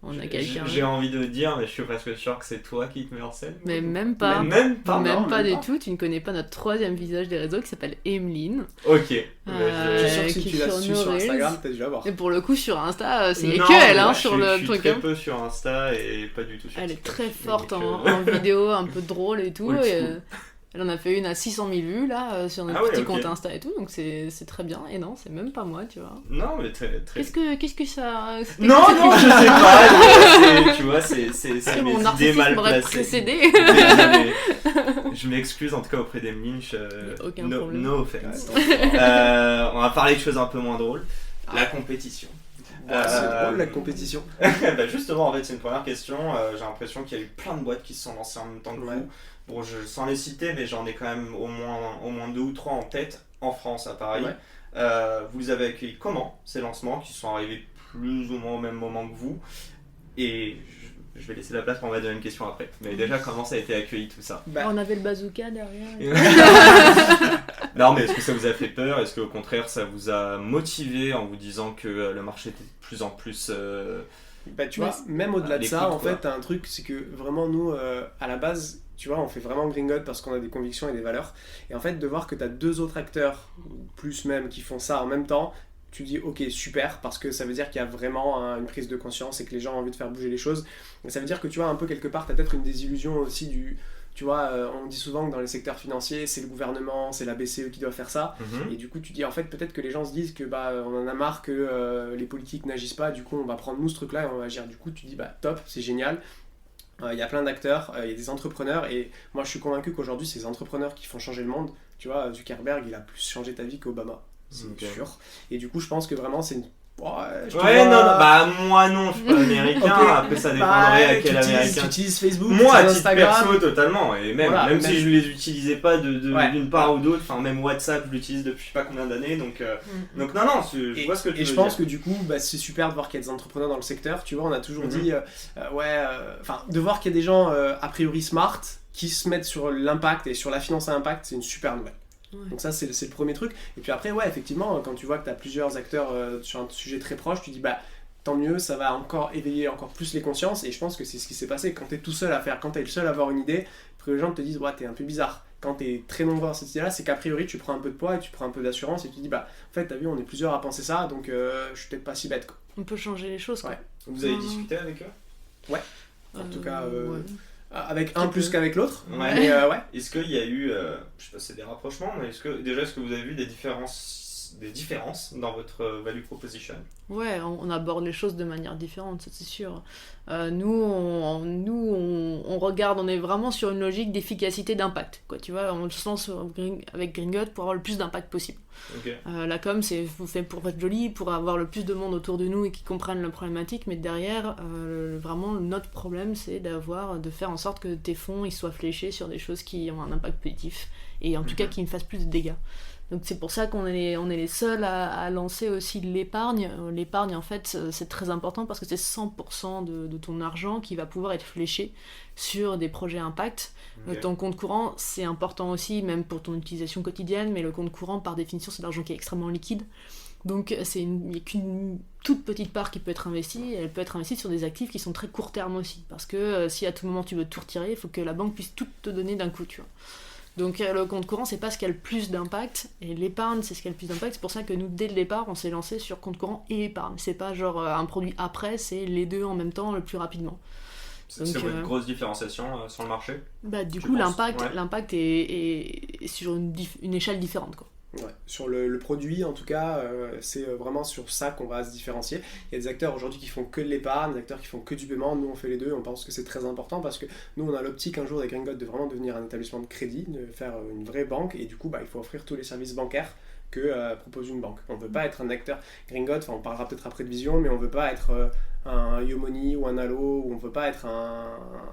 On a quelqu'un. J'ai envie de dire, mais je suis presque sûr que c'est toi qui te mets en scène. Mais même pas. Même pas, Même non, pas même du tout. Tu ne connais pas notre troisième visage des réseaux qui s'appelle Emeline. Ok. Je suis sûr que si qui tu la sur suis nos sur Reels. Instagram, t'as dû la voir. Et pour le coup, sur Insta, il n'y a Non, que elle mais hein, moi, sur je le suis truc. très Hein. peu sur Insta et pas du tout sur Elle est TikTok. très forte Donc, en vidéo, un peu drôle et tout. Old Et, school. elle en a fait une à 600 000 vues là sur notre Ah ouais, petit ok. compte Insta et tout, donc c'est très bien. Et non, c'est même pas moi, tu vois. Non, mais très. Qu'est-ce que ça. Non, je sais pas. Tu vois, c'est Mon mes idées narcissisme mal m'aurait placées. précédé. Je m'excuse en tout cas auprès d'Emeline. Aucun no, problème. no offense. On va parler de choses un peu moins drôles. La compétition. C'est drôle la compétition. Bah justement, en fait, c'est une première question. J'ai l'impression qu'il y a eu plein de boîtes qui se sont lancées en même temps que Ouais. vous. Bon, sans les citer, mais j'en ai quand même au moins 2 ou 3 en tête, en France, à Paris. Ouais. Vous les avez accueillis comment, ces lancements, qui sont arrivés plus ou moins au même moment que vous? Et je vais laisser la place pour ma deuxième question après. Mais déjà, comment ça a été accueilli tout ça? Bah, On avait le bazooka derrière. Non, mais est-ce que ça vous a fait peur? Est-ce qu'au contraire, ça vous a motivé en vous disant que le marché était de plus en plus... Bah, tu vois, même au-delà de ça, l'écoute, en quoi. fait, t'as un truc, c'est que vraiment, nous, à la base, tu vois, on fait vraiment Gringot parce qu'on a des convictions et des valeurs. Et en fait, de voir que t'as 2 autres acteurs, ou plus même, qui font ça en même temps, tu dis, ok, super, parce que ça veut dire qu'il y a vraiment une prise de conscience et que les gens ont envie de faire bouger les choses. Et ça veut dire que, tu vois, un peu quelque part, t'as peut-être une désillusion aussi du... Tu vois, on dit souvent que dans les secteurs financiers, c'est le gouvernement, c'est la BCE qui doit faire ça. Mhm. Et du coup, tu dis, en fait, peut-être que les gens se disent que bah, on en a marre que les politiques n'agissent pas, du coup, on va prendre nous ce truc-là et on va agir. Du coup, tu dis, bah top, c'est génial. Il y a plein d'acteurs, il y a des entrepreneurs, et moi je suis convaincu qu'aujourd'hui, c'est les entrepreneurs qui font changer le monde. Tu vois, Zuckerberg, il a plus changé ta vie qu'Obama, c'est Ok. sûr. Et du coup, je pense que vraiment, c'est une. Ouais, je te Ouais, vois- non, bah moi non, je suis pas américain, Ok. après ça dépendrait à quel tu américain. utilises Facebook, Moi, à tu titre utilises Instagram. perso, totalement, et même, Voilà, même même- si je les utilisais pas Ouais. d'une part ou d'autre, enfin même WhatsApp, je l'utilise depuis je sais pas combien d'années, donc non, je vois ce que tu Et veux je pense dire. que du coup, bah, c'est super de voir qu'il y a des entrepreneurs dans le secteur. Tu vois, on a toujours Mhm. dit, de voir qu'il y a des gens a priori smart qui se mettent sur l'impact et sur la finance à impact, c'est une super nouvelle. Ouais. Donc ça, c'est le premier truc. Et puis après, ouais, effectivement, quand tu vois que tu as plusieurs acteurs sur un sujet très proche, tu dis, bah, tant mieux, ça va encore éveiller encore plus les consciences. Et je pense que c'est ce qui s'est passé. Quand tu es tout seul à faire, quand tu es le seul à avoir une idée, après les gens te disent, ouais, t'es un peu bizarre. Quand tu es très nombreux dans cette idée-là, c'est qu'a priori, tu prends un peu de poids et tu prends un peu d'assurance et tu dis, bah, en fait, t'as vu, on est plusieurs à penser ça, donc je suis peut-être pas si bête, quoi. On peut changer les choses, quoi. Ouais. Vous avez discuté avec eux? En tout cas, ouais. Avec Un un plus peu. qu'avec l'autre. Ouais. Mais ouais. Est-ce qu'il y a eu, je sais pas si c'est des rapprochements, mais est-ce que vous avez vu des différences dans votre value proposition? Ouais, on aborde les choses de manière différente, ça c'est sûr. Nous, on regarde, on est vraiment sur une logique d'efficacité d'impact. Quoi, tu vois, on se lance avec Gringot pour avoir le plus d'impact possible. Ok. La com, c'est fait pour être joli, pour avoir le plus de monde autour de nous et qui comprennent la problématique, mais derrière, vraiment, notre problème, c'est de faire en sorte que tes fonds ils soient fléchés sur des choses qui ont un impact positif et en tout cas qui ne fassent plus de dégâts. Donc c'est pour ça qu'on est les seuls à lancer aussi l'épargne. L'épargne, en fait, c'est très important parce que c'est 100% de ton argent qui va pouvoir être fléché sur des projets impact. Ok. Ton compte courant, c'est important aussi, même pour ton utilisation quotidienne, mais le compte courant, par définition, c'est de l'argent qui est extrêmement liquide. Donc il n'y a qu'une toute petite part qui peut être investie, et elle peut être investie sur des actifs qui sont très court terme aussi. Parce que si à tout moment tu veux tout retirer, il faut que la banque puisse tout te donner d'un coup, tu vois. Donc le compte courant, c'est pas ce qui a le plus d'impact, et l'épargne, c'est ce qui a le plus d'impact. C'est pour ça que nous, dès le départ, on s'est lancé sur compte courant et épargne. C'est pas genre un produit après, c'est les deux en même temps, le plus rapidement. C'est Donc, votre grosse différenciation sur le marché? Bah, du Tu coup, penses? l'impact est sur une échelle différente, quoi. Ouais. Sur le produit, en tout cas, c'est vraiment sur ça qu'on va se différencier. Il y a des acteurs aujourd'hui qui font que de l'épargne, des acteurs qui font que du paiement. Nous, on fait les deux. On pense que c'est très important parce que nous, on a l'optique un jour avec Gringot de vraiment devenir un établissement de crédit, de faire une vraie banque. Et du coup, bah, il faut offrir tous les services bancaires que propose une banque. On ne veut pas être un acteur Gringot, on parlera peut-être après de vision, mais on ne veut pas être un Yomoni ou un Allo, ou on ne veut pas être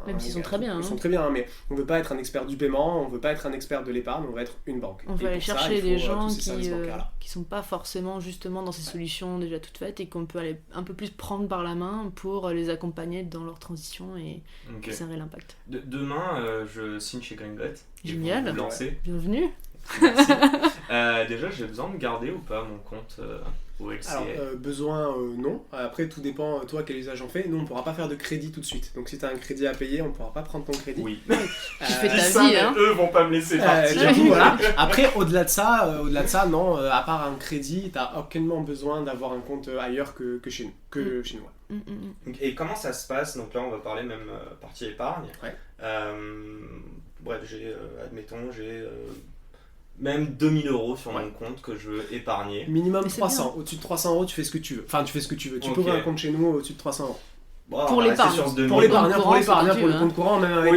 Même s'ils sont très bien. Ils sont très bien, mais on ne veut pas être un expert du paiement, on ne veut pas être un expert de l'épargne, on veut être une banque. On veut aller chercher des gens qui ne sont pas forcément justement dans ces solutions déjà toutes faites et qu'on peut aller un peu plus prendre par la main pour les accompagner dans leur transition et serrer l'impact. Demain, je signe chez Gringot. Génial, vous lancez. Bienvenue. Merci. Déjà, j'ai besoin de garder ou pas mon compte au LCA? Alors, besoin, non. Après, tout dépend, toi, quel usage en fais. Nous, on ne pourra pas faire de crédit tout de suite. Donc, si tu as un crédit à payer, on ne pourra pas prendre ton crédit. Oui. Tu fais ta ça, vie, hein. Eux vont pas me laisser partir. Du coup, voilà. Après, au-delà de ça, non. À part un crédit, tu n'as aucunement besoin d'avoir un compte ailleurs que chez nous. Chez nous. Et comment ça se passe? Donc là, on va parler même partie épargne. Ouais. Bref, admettons, j'ai même 2000 € sur mon compte que je veux épargner. Minimum 300. Au-dessus de 300 €, tu fais ce que tu veux. Enfin, tu fais ce que tu veux. Tu peux ouvrir un compte chez nous au-dessus de 300 €. Bon, pour l'épargne. Pour l'épargne, pour le compte courant, même avec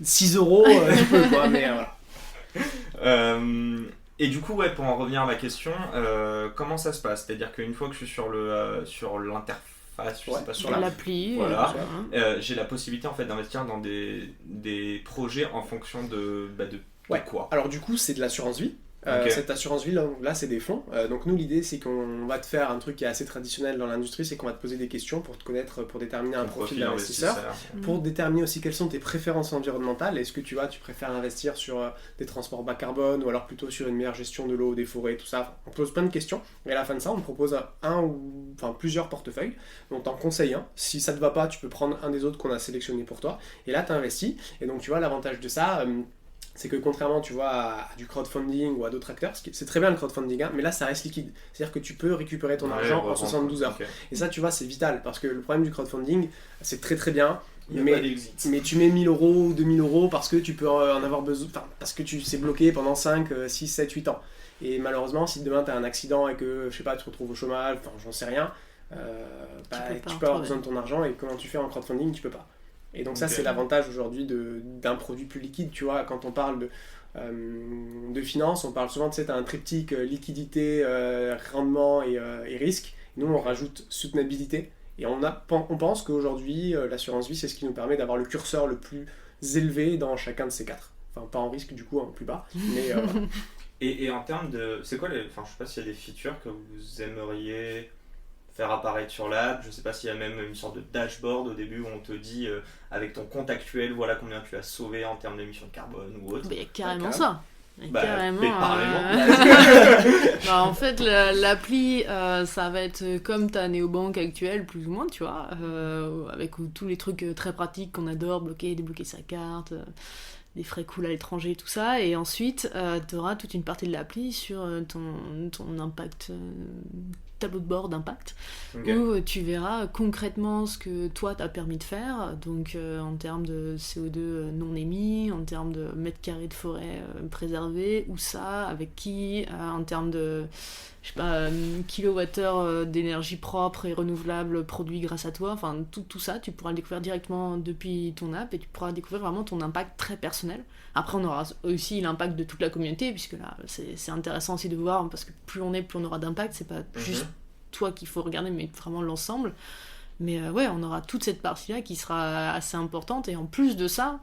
6 €, tu peux, quoi. Mais voilà. Et du coup, pour en revenir à ma question, comment ça se passe? C'est-à-dire qu'une fois que je suis sur l'interface, je sais pas, sur l'appli, voilà, j'ai la possibilité en fait d'investir dans des projets en fonction de quoi? Alors du coup, c'est de l'assurance vie. Cette assurance vie là c'est des fonds, donc nous l'idée c'est qu'on va te faire un truc qui est assez traditionnel dans l'industrie, c'est qu'on va te poser des questions pour te connaître, pour déterminer un profil d'investisseur, pour déterminer aussi quelles sont tes préférences environnementales. Est-ce que tu préfères investir sur des transports bas carbone ou alors plutôt sur une meilleure gestion de l'eau, des forêts, tout ça. On pose plein de questions et à la fin de ça on te propose plusieurs portefeuilles, donc t'en conseilles un. Si ça te va pas, tu peux prendre un des autres qu'on a sélectionné pour toi et là t'investis. Et donc tu vois, l'avantage de ça, c'est que contrairement, tu vois, à du crowdfunding ou à d'autres acteurs, c'est très bien le crowdfunding, mais là ça reste liquide. C'est-à-dire que tu peux récupérer ton argent en 72 heures. Et ça, tu vois, c'est vital, parce que le problème du crowdfunding, c'est très très bien, mais tu mets 1000 € ou 2000 € parce que tu peux en avoir besoin, parce que c'est bloqué pendant 5, 6, 7, 8 ans. Et malheureusement, si demain tu as un accident et que, je sais pas, tu te retrouves au chômage, j'en sais rien, tu peux avoir besoin de ton argent, et comment tu fais en crowdfunding, tu peux pas. Et donc ça, c'est l'avantage aujourd'hui d'un produit plus liquide, tu vois. Quand on parle de finance, on parle souvent de un triptyque liquidité, rendement et risque. Nous, on rajoute soutenabilité. Et on pense qu'aujourd'hui, l'assurance vie, c'est ce qui nous permet d'avoir le curseur le plus élevé dans chacun de ces quatre. Enfin, pas en risque, du coup, plus bas. Mais, voilà. Et en termes de... C'est quoi je sais pas s'il y a des features que vous aimeriez faire apparaître sur l'app. Je sais pas s'il y a même une sorte de dashboard au début où on te dit avec ton compte actuel, voilà combien tu as sauvé en termes d'émissions de carbone ou autre. Il y a carrément ça. Carrément. En fait, l'appli, ça va être comme ta néobanque actuelle, plus ou moins, tu vois, avec tous les trucs très pratiques qu'on adore, bloquer, débloquer sa carte, des frais cool à l'étranger, tout ça. Et ensuite, tu auras toute une partie de l'appli sur ton impact, tableau de bord d'impact, où tu verras concrètement ce que toi t'as permis de faire, donc en termes de CO2 non émis, en termes de mètres carrés de forêt préservés, où ça, avec qui, en termes de kilowattheure d'énergie propre et renouvelable produit grâce à toi, enfin tout ça, tu pourras le découvrir directement depuis ton app et tu pourras découvrir vraiment ton impact très personnel. Après, on aura aussi l'impact de toute la communauté, puisque là, c'est intéressant aussi de voir, parce que plus on aura d'impact, c'est pas juste toi qu'il faut regarder, mais vraiment l'ensemble. Mais on aura toute cette partie-là qui sera assez importante, et en plus de ça,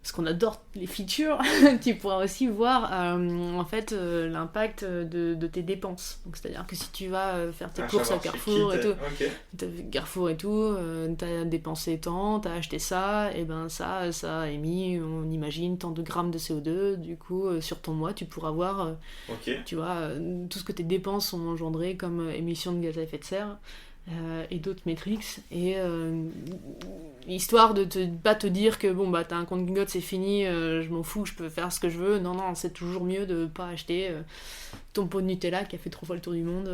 parce qu'on adore les features, tu pourras aussi voir en fait l'impact de tes dépenses. Donc c'est-à-dire que si tu vas faire tes courses à Carrefour et tout, t'as dépensé tant, t'as acheté ça, et ben ça a émis, on imagine, tant de grammes de CO2. Du coup, sur ton mois, tu pourras voir, tu vois, tout ce que tes dépenses ont engendré comme émissions de gaz à effet de serre. Et d'autres métriques, et histoire de pas te dire que t'as un compte Gringot, c'est fini, je m'en fous, je peux faire ce que je veux. Non, c'est toujours mieux de pas acheter ton pot de Nutella qui a fait 3 fois le tour du monde,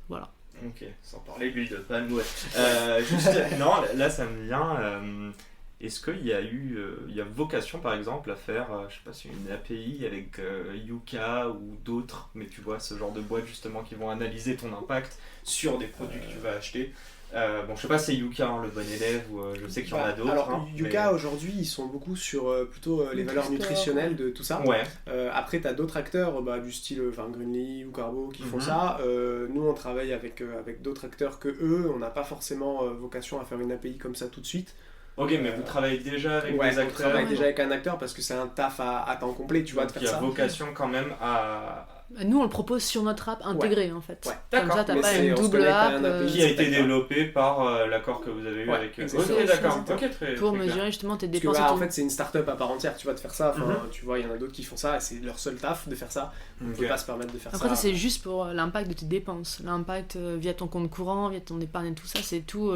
voilà. Ok, sans parler de l'huile de palme, non, là ça me vient, est-ce qu'il y a vocation par exemple à faire, je sais pas si une API avec Yuka ou d'autres, mais tu vois, ce genre de boîtes justement qui vont analyser ton impact sur des produits que tu vas acheter, Bon, je sais pas si c'est Yuka, hein, le bon élève, ou je sais qu'il y en a d'autres. Alors, hein, Yuka, aujourd'hui, ils sont beaucoup sur plutôt les valeurs nutritionnelles de tout ça. Ouais. Après, tu as d'autres acteurs du style Greenly ou Carbo qui font ça. Nous, on travaille avec d'autres acteurs que eux. On n'a pas forcément vocation à faire une API comme ça tout de suite. Ok, mais vous travaillez déjà avec des acteurs. On travaille déjà avec un acteur parce que c'est un taf à temps complet, tu vois, de faire ça. Il y a vocation quand même à... Nous, on le propose sur notre app intégrée, en fait. Ouais. Comme ça, t'as pas une double app. Qui a été développé par l'accord que vous avez eu avec... Ok, d'accord. Ok, très pour très mesurer justement tes dépenses. Parce que, en fait, c'est une start-up à part entière, tu vois, de faire ça. Enfin, tu vois, il y en a d'autres qui font ça et c'est leur seul taf de faire ça. On ne peut pas se permettre de faire ça. Après, ça, c'est juste pour l'impact de tes dépenses. L'impact via ton compte courant, via ton épargne et tout ça, c'est tout...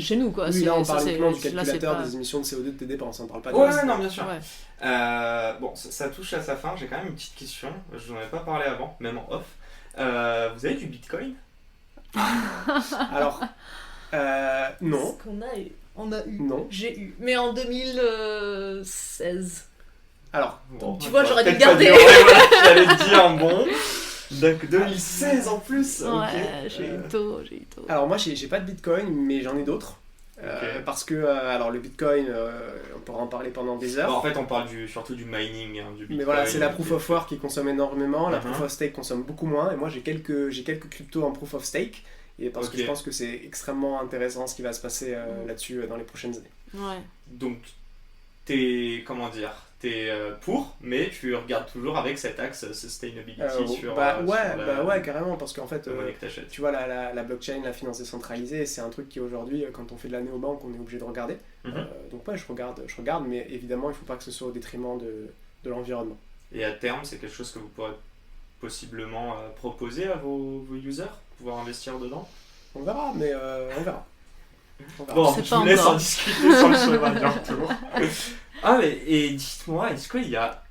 chez nous quoi. Oui, là on parle uniquement du calculateur des émissions de CO2 de tes dépenses, on parle pas de ouais, non, bien sûr. Bon, ça touche à sa fin, j'ai quand même une petite question, je n'en ai pas parlé avant, même en off. Vous avez du Bitcoin? Alors, non. Ce qu'on a eu. On a eu. Non. J'ai eu. Mais en 2016. Alors, bon, tu vois, j'aurais dû le garder. J'allais te dire, bon. Donc 2016 en plus. Ouais, j'ai eu tôt. Alors moi j'ai pas de Bitcoin mais j'en ai d'autres. Parce que alors le Bitcoin on pourra en parler pendant des heures. Bon, en fait on parle surtout du mining du Bitcoin. Mais voilà, c'est la proof of work qui consomme énormément, la proof of stake consomme beaucoup moins et moi j'ai quelques cryptos en proof of stake et parce que je pense que c'est extrêmement intéressant ce qui va se passer là-dessus dans les prochaines années. Ouais. Donc t'es pour, mais tu regardes toujours avec cet axe sustainability sur ouais, carrément, parce qu'en fait, tu vois, la blockchain, la finance décentralisée, c'est un truc qui aujourd'hui, quand on fait de la néobanque, on est obligé de regarder. Donc ouais, je regarde, mais évidemment, il ne faut pas que ce soit au détriment de l'environnement. Et à terme, c'est quelque chose que vous pourrez possiblement proposer à vos users, pouvoir investir dedans? On verra, mais on verra. Bon, je vous laisse en discuter sur le chemin bientôt. Et dites-moi, est-ce qu'il y a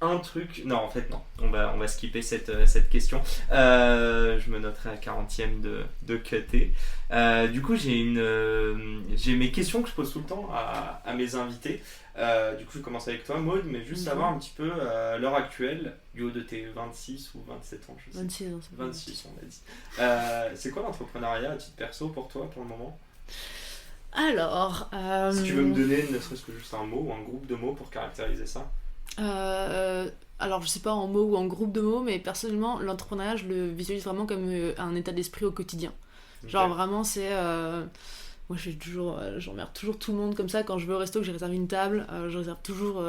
un truc... Non, en fait, non. On va skipper cette question. Je me noterai à 40e de cutter. Du coup, j'ai mes questions que je pose tout le temps à mes invités. Du coup, je commence avec toi, Maud, mais juste savoir un petit peu, à l'heure actuelle, du haut de tes 26 ou 27 ans, je sais. 26 ans. 26, on a dit. C'est quoi l'entrepreneuriat à titre perso pour toi, pour le moment ? Alors... Si tu veux me donner ne serait-ce que juste un mot ou un groupe de mots pour caractériser ça. Alors je sais pas en mots ou en groupe de mots, mais personnellement l'entrepreneuriat je le visualise vraiment comme un état d'esprit au quotidien. Genre vraiment c'est... Moi j'emmerde toujours tout le monde comme ça. Quand je vais au resto, que j'ai réservé une table, je réserve toujours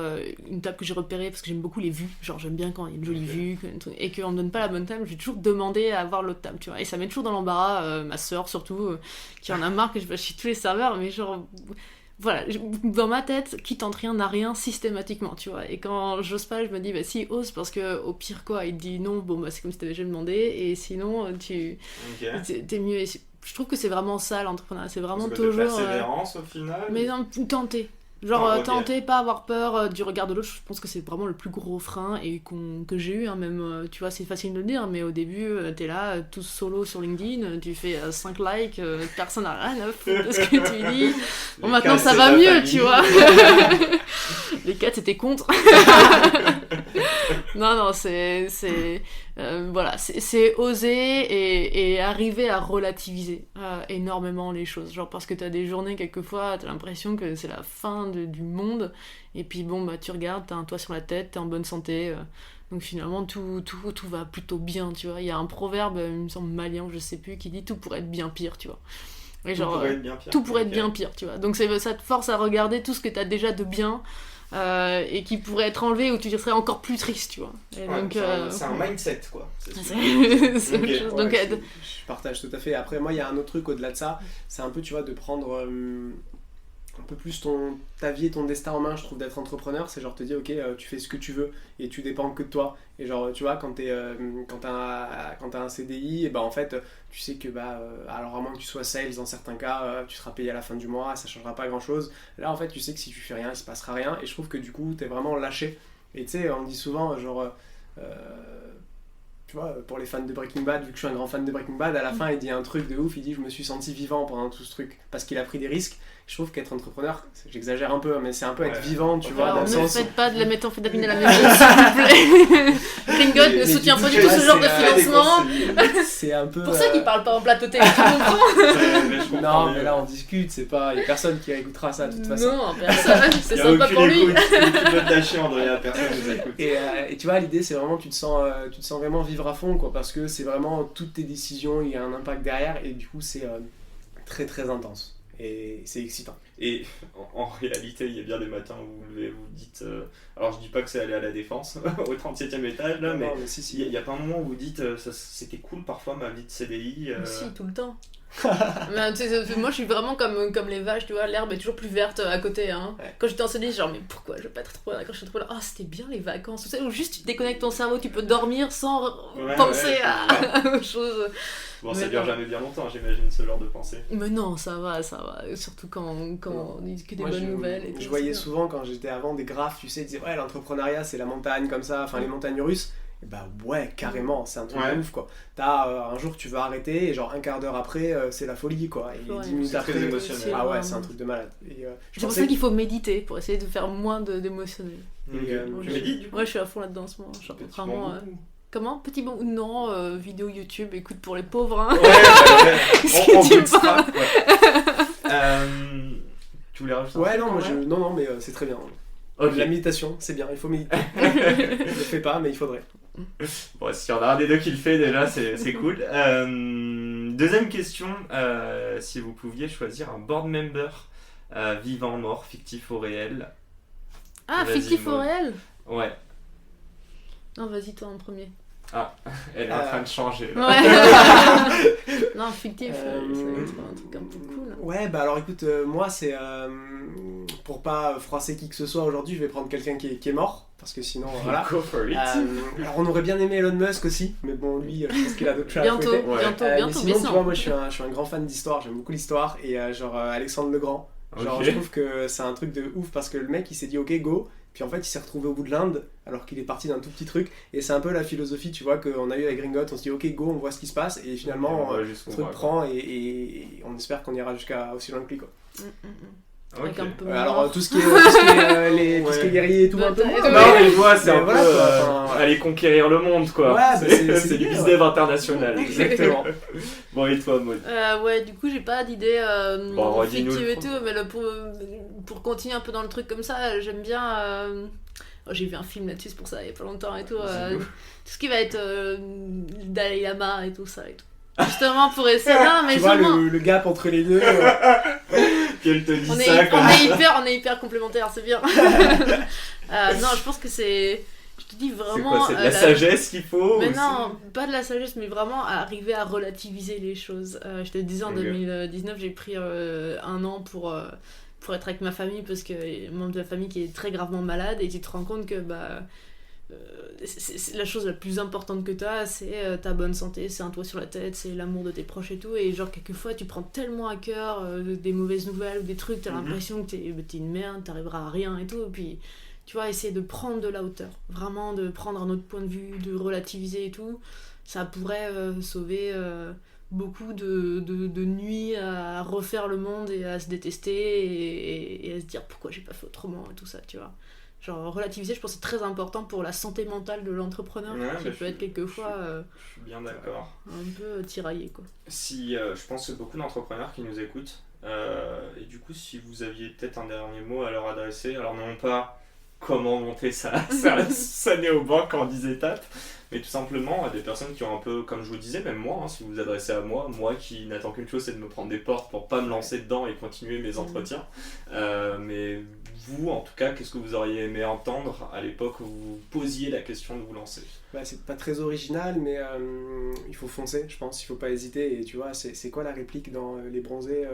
une table que j'ai repérée parce que j'aime beaucoup les vues. Genre j'aime bien quand il y a une jolie vue et qu'on me donne pas la bonne table, je vais toujours demander à avoir l'autre table, tu vois. Et ça met toujours dans l'embarras, ma soeur surtout, qui en a marre que je vais chez tous les serveurs, mais genre... Voilà, dans ma tête, qui tente rien n'a rien systématiquement, tu vois. Et quand j'ose pas, je me dis, bah si, ose, parce que au pire quoi, il te dit non, bon bah c'est comme si t'avais déjà demandé, et sinon t'es mieux. Et je trouve que c'est vraiment ça l'entrepreneuriat, c'est vraiment toujours. De persévérance au final. Mais non, tenter. Genre tenter, pas avoir peur du regard de l'autre, je pense que c'est vraiment le plus gros frein et que j'ai eu, hein, même, tu vois, c'est facile de le dire, mais au début, t'es là, tout solo sur LinkedIn, tu fais 5 likes, personne n'a rien à foutre de ce que tu dis. Bon, maintenant ça va mieux, tu vois. Les 4 c'était contre. Non, c'est voilà, c'est oser et arriver à relativiser énormément les choses. Genre parce que t'as des journées, quelquefois, t'as l'impression que c'est la fin du monde, et puis bon, bah tu regardes, t'as un toit sur la tête, t'es en bonne santé, donc finalement tout va plutôt bien, tu vois. Il y a un proverbe, il me semble malien, je sais plus, qui dit tout pourrait être bien pire, tu vois. Et genre, tout pourrait être bien pire, tu vois. Donc ça te force à regarder tout ce que t'as déjà de bien. Et qui pourrait être enlevé où tu serais encore plus triste, tu vois. Et ouais, donc, c'est un mindset, quoi. C'est okay. chose. Donc, je partage tout à fait. Après, moi, il y a un autre truc au-delà de ça. C'est un peu, tu vois, de prendre un peu plus ta vie et ton destin en main, je trouve, d'être entrepreneur. C'est genre te dire, ok, tu fais ce que tu veux et tu dépends que de toi. Et genre, tu vois, quand t'as un CDI, et bah en fait, tu sais que, alors à moins que tu sois sales, dans certains cas, tu seras payé à la fin du mois, ça changera pas grand-chose. Là, en fait, tu sais que si tu fais rien, il se passera rien. Et je trouve que du coup, t'es vraiment lâché. Et tu sais, on dit souvent, genre... tu vois, pour les fans de Breaking Bad, vu que je suis un grand fan de Breaking Bad, à la fin il dit un truc de ouf, il dit je me suis senti vivant pendant tout ce truc parce qu'il a pris des risques. Je trouve qu'être entrepreneur, j'exagère un peu, mais c'est un peu être vivant, tu vois, dans le sens... Ne faites pas de la méthamphétamine à la maison, s'il vous plaît. Gringot ne soutient pas du tout ce genre de financement. c'est un peu... Pour ça qu'ils parlent pas en plateau télé, tu comprends? Mais je comprends Non, mieux. mais là on discute, c'est pas... Il y a personne qui écoutera ça de toute façon. Non, personne, c'est Il y a sympa aucune pour lui. écoute, tu peux te lâcher, Andrea, personne nous écoute. Et tu vois, l'idée c'est vraiment, tu te sens vraiment vivre à fond, quoi, parce que c'est vraiment toutes tes décisions, il y a un impact derrière, et du coup c'est très très intense. Et c'est excitant. Et en réalité, il y a bien des matins où vous vous levez, vous vous dites... alors je dis pas que c'est aller à la Défense, au 37e étage, là, mais Non, mais si. il y a pas un moment où vous dites c'était cool parfois ma vie de CDI. Si, tout le temps. Mais, tu sais, moi je suis vraiment comme les vaches, tu vois, l'herbe est toujours plus verte à côté. Hein. Ouais. Quand j'étais en CDI, genre, mais pourquoi je veux pas être trop là? Quand je suis trop là, c'était bien les vacances, tu sais, ou juste tu déconnectes ton cerveau, tu peux dormir sans penser aux choses. Bon, ça Mais dure non. jamais bien longtemps, j'imagine, ce genre de pensée. Mais non, ça va, surtout quand on dit que des Moi, bonnes nouvelles. Et tout, je voyais c'est bien. souvent quand j'étais avant des graphes, tu sais, ils disaient ouais, l'entrepreneuriat c'est la montagne comme ça, enfin les montagnes russes. Et bah ouais, carrément, c'est un truc Ouais. de ouf quoi. T'as un jour tu vas arrêter et genre un quart d'heure après c'est la folie quoi. Et Ouais. 10 minutes C'est après. très émotionnel. Ah ouais, vraiment- c'est un truc de malade. Et, je C'est pour pensais ça qu'il faut méditer, pour essayer de faire moins d'émotionnel. Et, Tu médites du coup? Ouais, je suis à fond là-dedans en ce moment. Genre, Petit vraiment. bambou. Comment? Petit bon. Non, vidéo YouTube, écoute pour les pauvres. Hein. Ouais, on Tu bootstrap, ouais. Tu voulais rajouter un Ouais, truc, non, moi Andrea non, mais c'est très bien. Ok. La méditation, c'est bien, il faut méditer. Je le fais pas, mais il faudrait. Bon, si on a un des deux qui le fait déjà, c'est cool. Deuxième question, si vous pouviez choisir un board member, vivant, mort, fictif ou réel. Ah, Vas-y, fictif ou Maud. réel? Ouais, Non, vas-y, toi en premier. elle est en train de changer. Là. Ouais. Non, fictif, Euh, ça va être un truc un peu cool. Ouais, bah alors écoute, moi c'est pour pas froisser qui que ce soit aujourd'hui, je vais prendre quelqu'un qui est mort parce que sinon voilà. Go for it. Alors on aurait bien aimé Elon Musk aussi, mais bon lui, je pense qu'il a d'autres choses à Bientôt, fouetter. Ouais. bientôt, Mais bientôt, sinon, tu non. vois, moi je suis un grand fan d'histoire, j'aime beaucoup l'histoire et genre Alexandre le Grand. Genre Ok. je trouve que c'est un truc de ouf parce que le mec il s'est dit ok go, puis en fait il s'est retrouvé au bout de l'Inde alors qu'il est parti d'un tout petit truc et c'est un peu la philosophie tu vois qu'on a eu avec Gringotte, on se dit ok go on voit ce qui se passe et finalement On va le jusqu'au truc bout, prend et on espère qu'on ira jusqu'à aussi loin que lui quoi. quoi. Avec Ok. un peu Alors mort. tout ce qui est tout ce qui est guerrier et tout un peu moins. Ouais. Non, mais je vois, c'est Mais un voilà, peu quoi, enfin, aller conquérir le monde, quoi. Ouais, bah, c'est c'est du l'idée, business international. Exactement. Bon, et toi, Maud? Ouais, du coup, j'ai pas d'idée Bon, redis-nous fictive le et tout, mais là, pour continuer un peu dans le truc comme ça, j'aime bien. J'ai vu un film là-dessus, c'est pour ça, il y a pas longtemps et tout. Dis-nous. Tout ce qui va être Dalai Lama et tout ça et tout. Justement pour essayer. Non, mais Tu vois justement, le gap entre les deux. Qu'elle te dit on ça comme on est hyper complémentaires, c'est bien. Non, je pense que c'est. Je te dis C'est vraiment. quoi? C'est de la sagesse qu'il faut? Mais ou non, pas de la sagesse, mais vraiment arriver à relativiser les choses. Je te disais en Ok. 2019, j'ai pris un an pour être avec ma famille parce que un membre de la famille qui est très gravement malade et tu te rends compte que c'est la chose la plus importante que tu as, c'est ta bonne santé, c'est un toit sur la tête, c'est l'amour de tes proches et tout. Et genre, quelquefois, tu prends tellement à cœur des mauvaises nouvelles ou des trucs, t'as l'impression que t'es une merde, t'arriveras à rien et tout. Et puis, tu vois, essayer de prendre de la hauteur, vraiment de prendre un autre point de vue, de relativiser et tout, ça pourrait sauver beaucoup de nuits à refaire le monde et à se détester et à se dire pourquoi j'ai pas fait autrement et tout ça, tu vois. Genre, relativiser, je pense que c'est très important pour la santé mentale de l'entrepreneur, Ouais, qui bah, peut être quelquefois Je suis bien d'accord. un peu tiraillé, quoi. Si, je pense que beaucoup d'entrepreneurs qui nous écoutent, et du coup, si vous aviez peut-être un dernier mot à leur adresser, alors non pas comment monter sa néobanque en 10 étapes, mais tout simplement à des personnes qui ont un peu, comme je vous disais, même moi, hein, si vous vous adressez à moi qui n'attends qu'une chose, c'est de me prendre des portes pour pas me lancer dedans et continuer mes entretiens. Mais vous, en tout cas, qu'est-ce que vous auriez aimé entendre à l'époque où vous posiez la question de vous lancer? Bah, c'est pas très original, mais il faut foncer, je pense, il faut pas hésiter. Et tu vois, c'est quoi la réplique dans Les Bronzés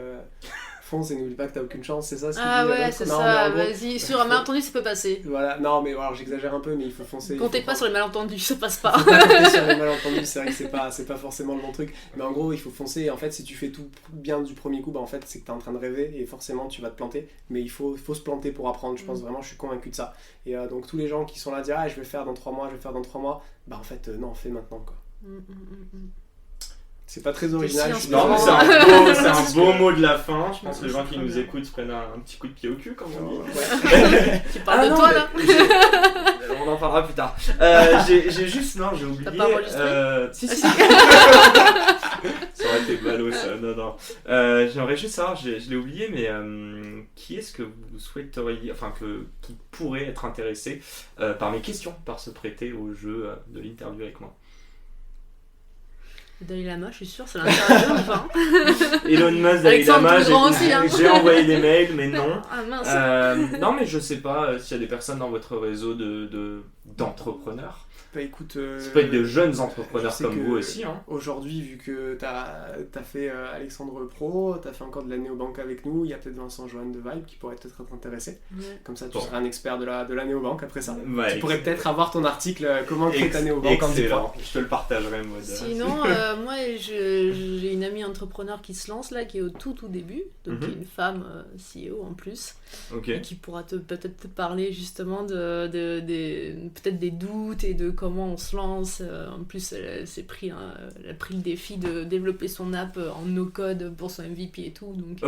Fonce et n'oublie pas que t'as aucune chance, c'est ça ce qu'il Ah dit, ouais, l'autre c'est Non, ça, mais en gros, vas-y. Sur un malentendu, ça peut passer. Voilà, non, mais alors j'exagère un peu, mais il faut foncer. Comptez il faut pas sur les malentendus, ça passe pas. faut pas compter sur les malentendus, c'est vrai que c'est pas forcément le bon truc. Mais en gros, il faut foncer. Et en fait, si tu fais tout bien du premier coup, bah en fait, c'est que t'es en train de rêver et forcément tu vas te planter. Mais il faut se planter pour apprendre, je pense vraiment, je suis convaincu de ça. Et donc, tous les gens qui sont là à dire, ah, je vais faire dans 3 mois, bah en fait, non, fais maintenant quoi. C'est pas très original. si je suis Non, mais désolé. c'est un beau mot de la fin. Je pense que les gens qui nous écoutent prennent un petit coup de pied au cul, comme on dit. Tu parles de non, toi mais là on en parlera plus tard. J'ai juste, non, j'ai oublié. T'as pas enregistré Si. Ça aurait été ballot, ça. Non. J'aimerais juste savoir, je l'ai oublié, mais qui est-ce que vous souhaiteriez, enfin, qui pourrait être intéressé par mes questions, par se prêter au jeu de l'interview avec moi? Dalai Lama, je suis sûre, ça l'intéresse enfin. Elon Musk, Dalai Lama, aussi, hein. j'ai envoyé des mails, mais non. Ah mince. Non, mais je sais pas s'il y a des personnes dans votre réseau d'entrepreneurs. Bah écoute, Ça peut être de jeunes entrepreneurs comme vous aussi. Hein. Aujourd'hui, vu que t'as fait Alexandre Pro, t'as fait encore de la néobanque avec nous, il y a peut-être Vincent Joanne de Vibe qui pourrait peut-être être intéressé. Ouais. Comme ça, tu seras un expert de la néobanque après ça. Ouais, tu pourrais peut-être avoir ton article Comment créer ta néobanque en 10 points. Je te le partagerai, moi. Sinon, moi, j'ai une amie entrepreneur qui se lance là, qui est au tout début, donc qui est une femme CEO en plus, et qui pourra peut-être te parler justement peut-être des doutes et de comment on se lance. En plus, elle a pris le défi de développer son app en no-code pour son MVP et tout. Donc,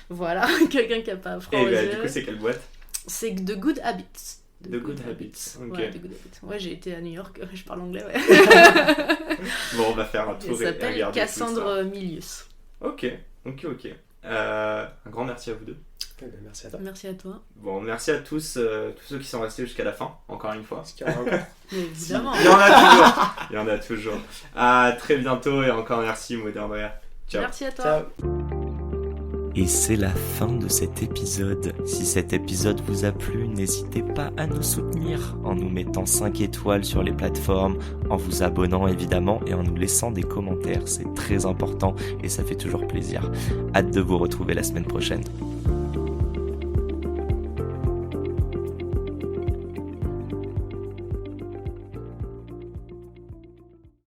voilà, quelqu'un qui n'a pas froid aux yeux. Du coup, c'est quelle boîte? C'est The Good Habits. The Good Habits. Ok. Ouais, The Good Habits. Ouais, j'ai été à New York, je parle anglais, ouais. Bon, on va faire un tour et regarder. Elle s'appelle Cassandre Milius. Ok. Un grand merci à vous deux. Merci à toi. Merci à toi. Bon, merci à tous ceux qui sont restés jusqu'à la fin, encore une fois. Mais évidemment. Il y en a toujours. À très bientôt et encore merci, Maud et Andrea. Ciao. Merci à toi. Ciao. Et c'est la fin de cet épisode. Si cet épisode vous a plu, n'hésitez pas à nous soutenir en nous mettant 5 étoiles sur les plateformes, en vous abonnant évidemment et en nous laissant des commentaires. C'est très important et ça fait toujours plaisir. Hâte de vous retrouver la semaine prochaine.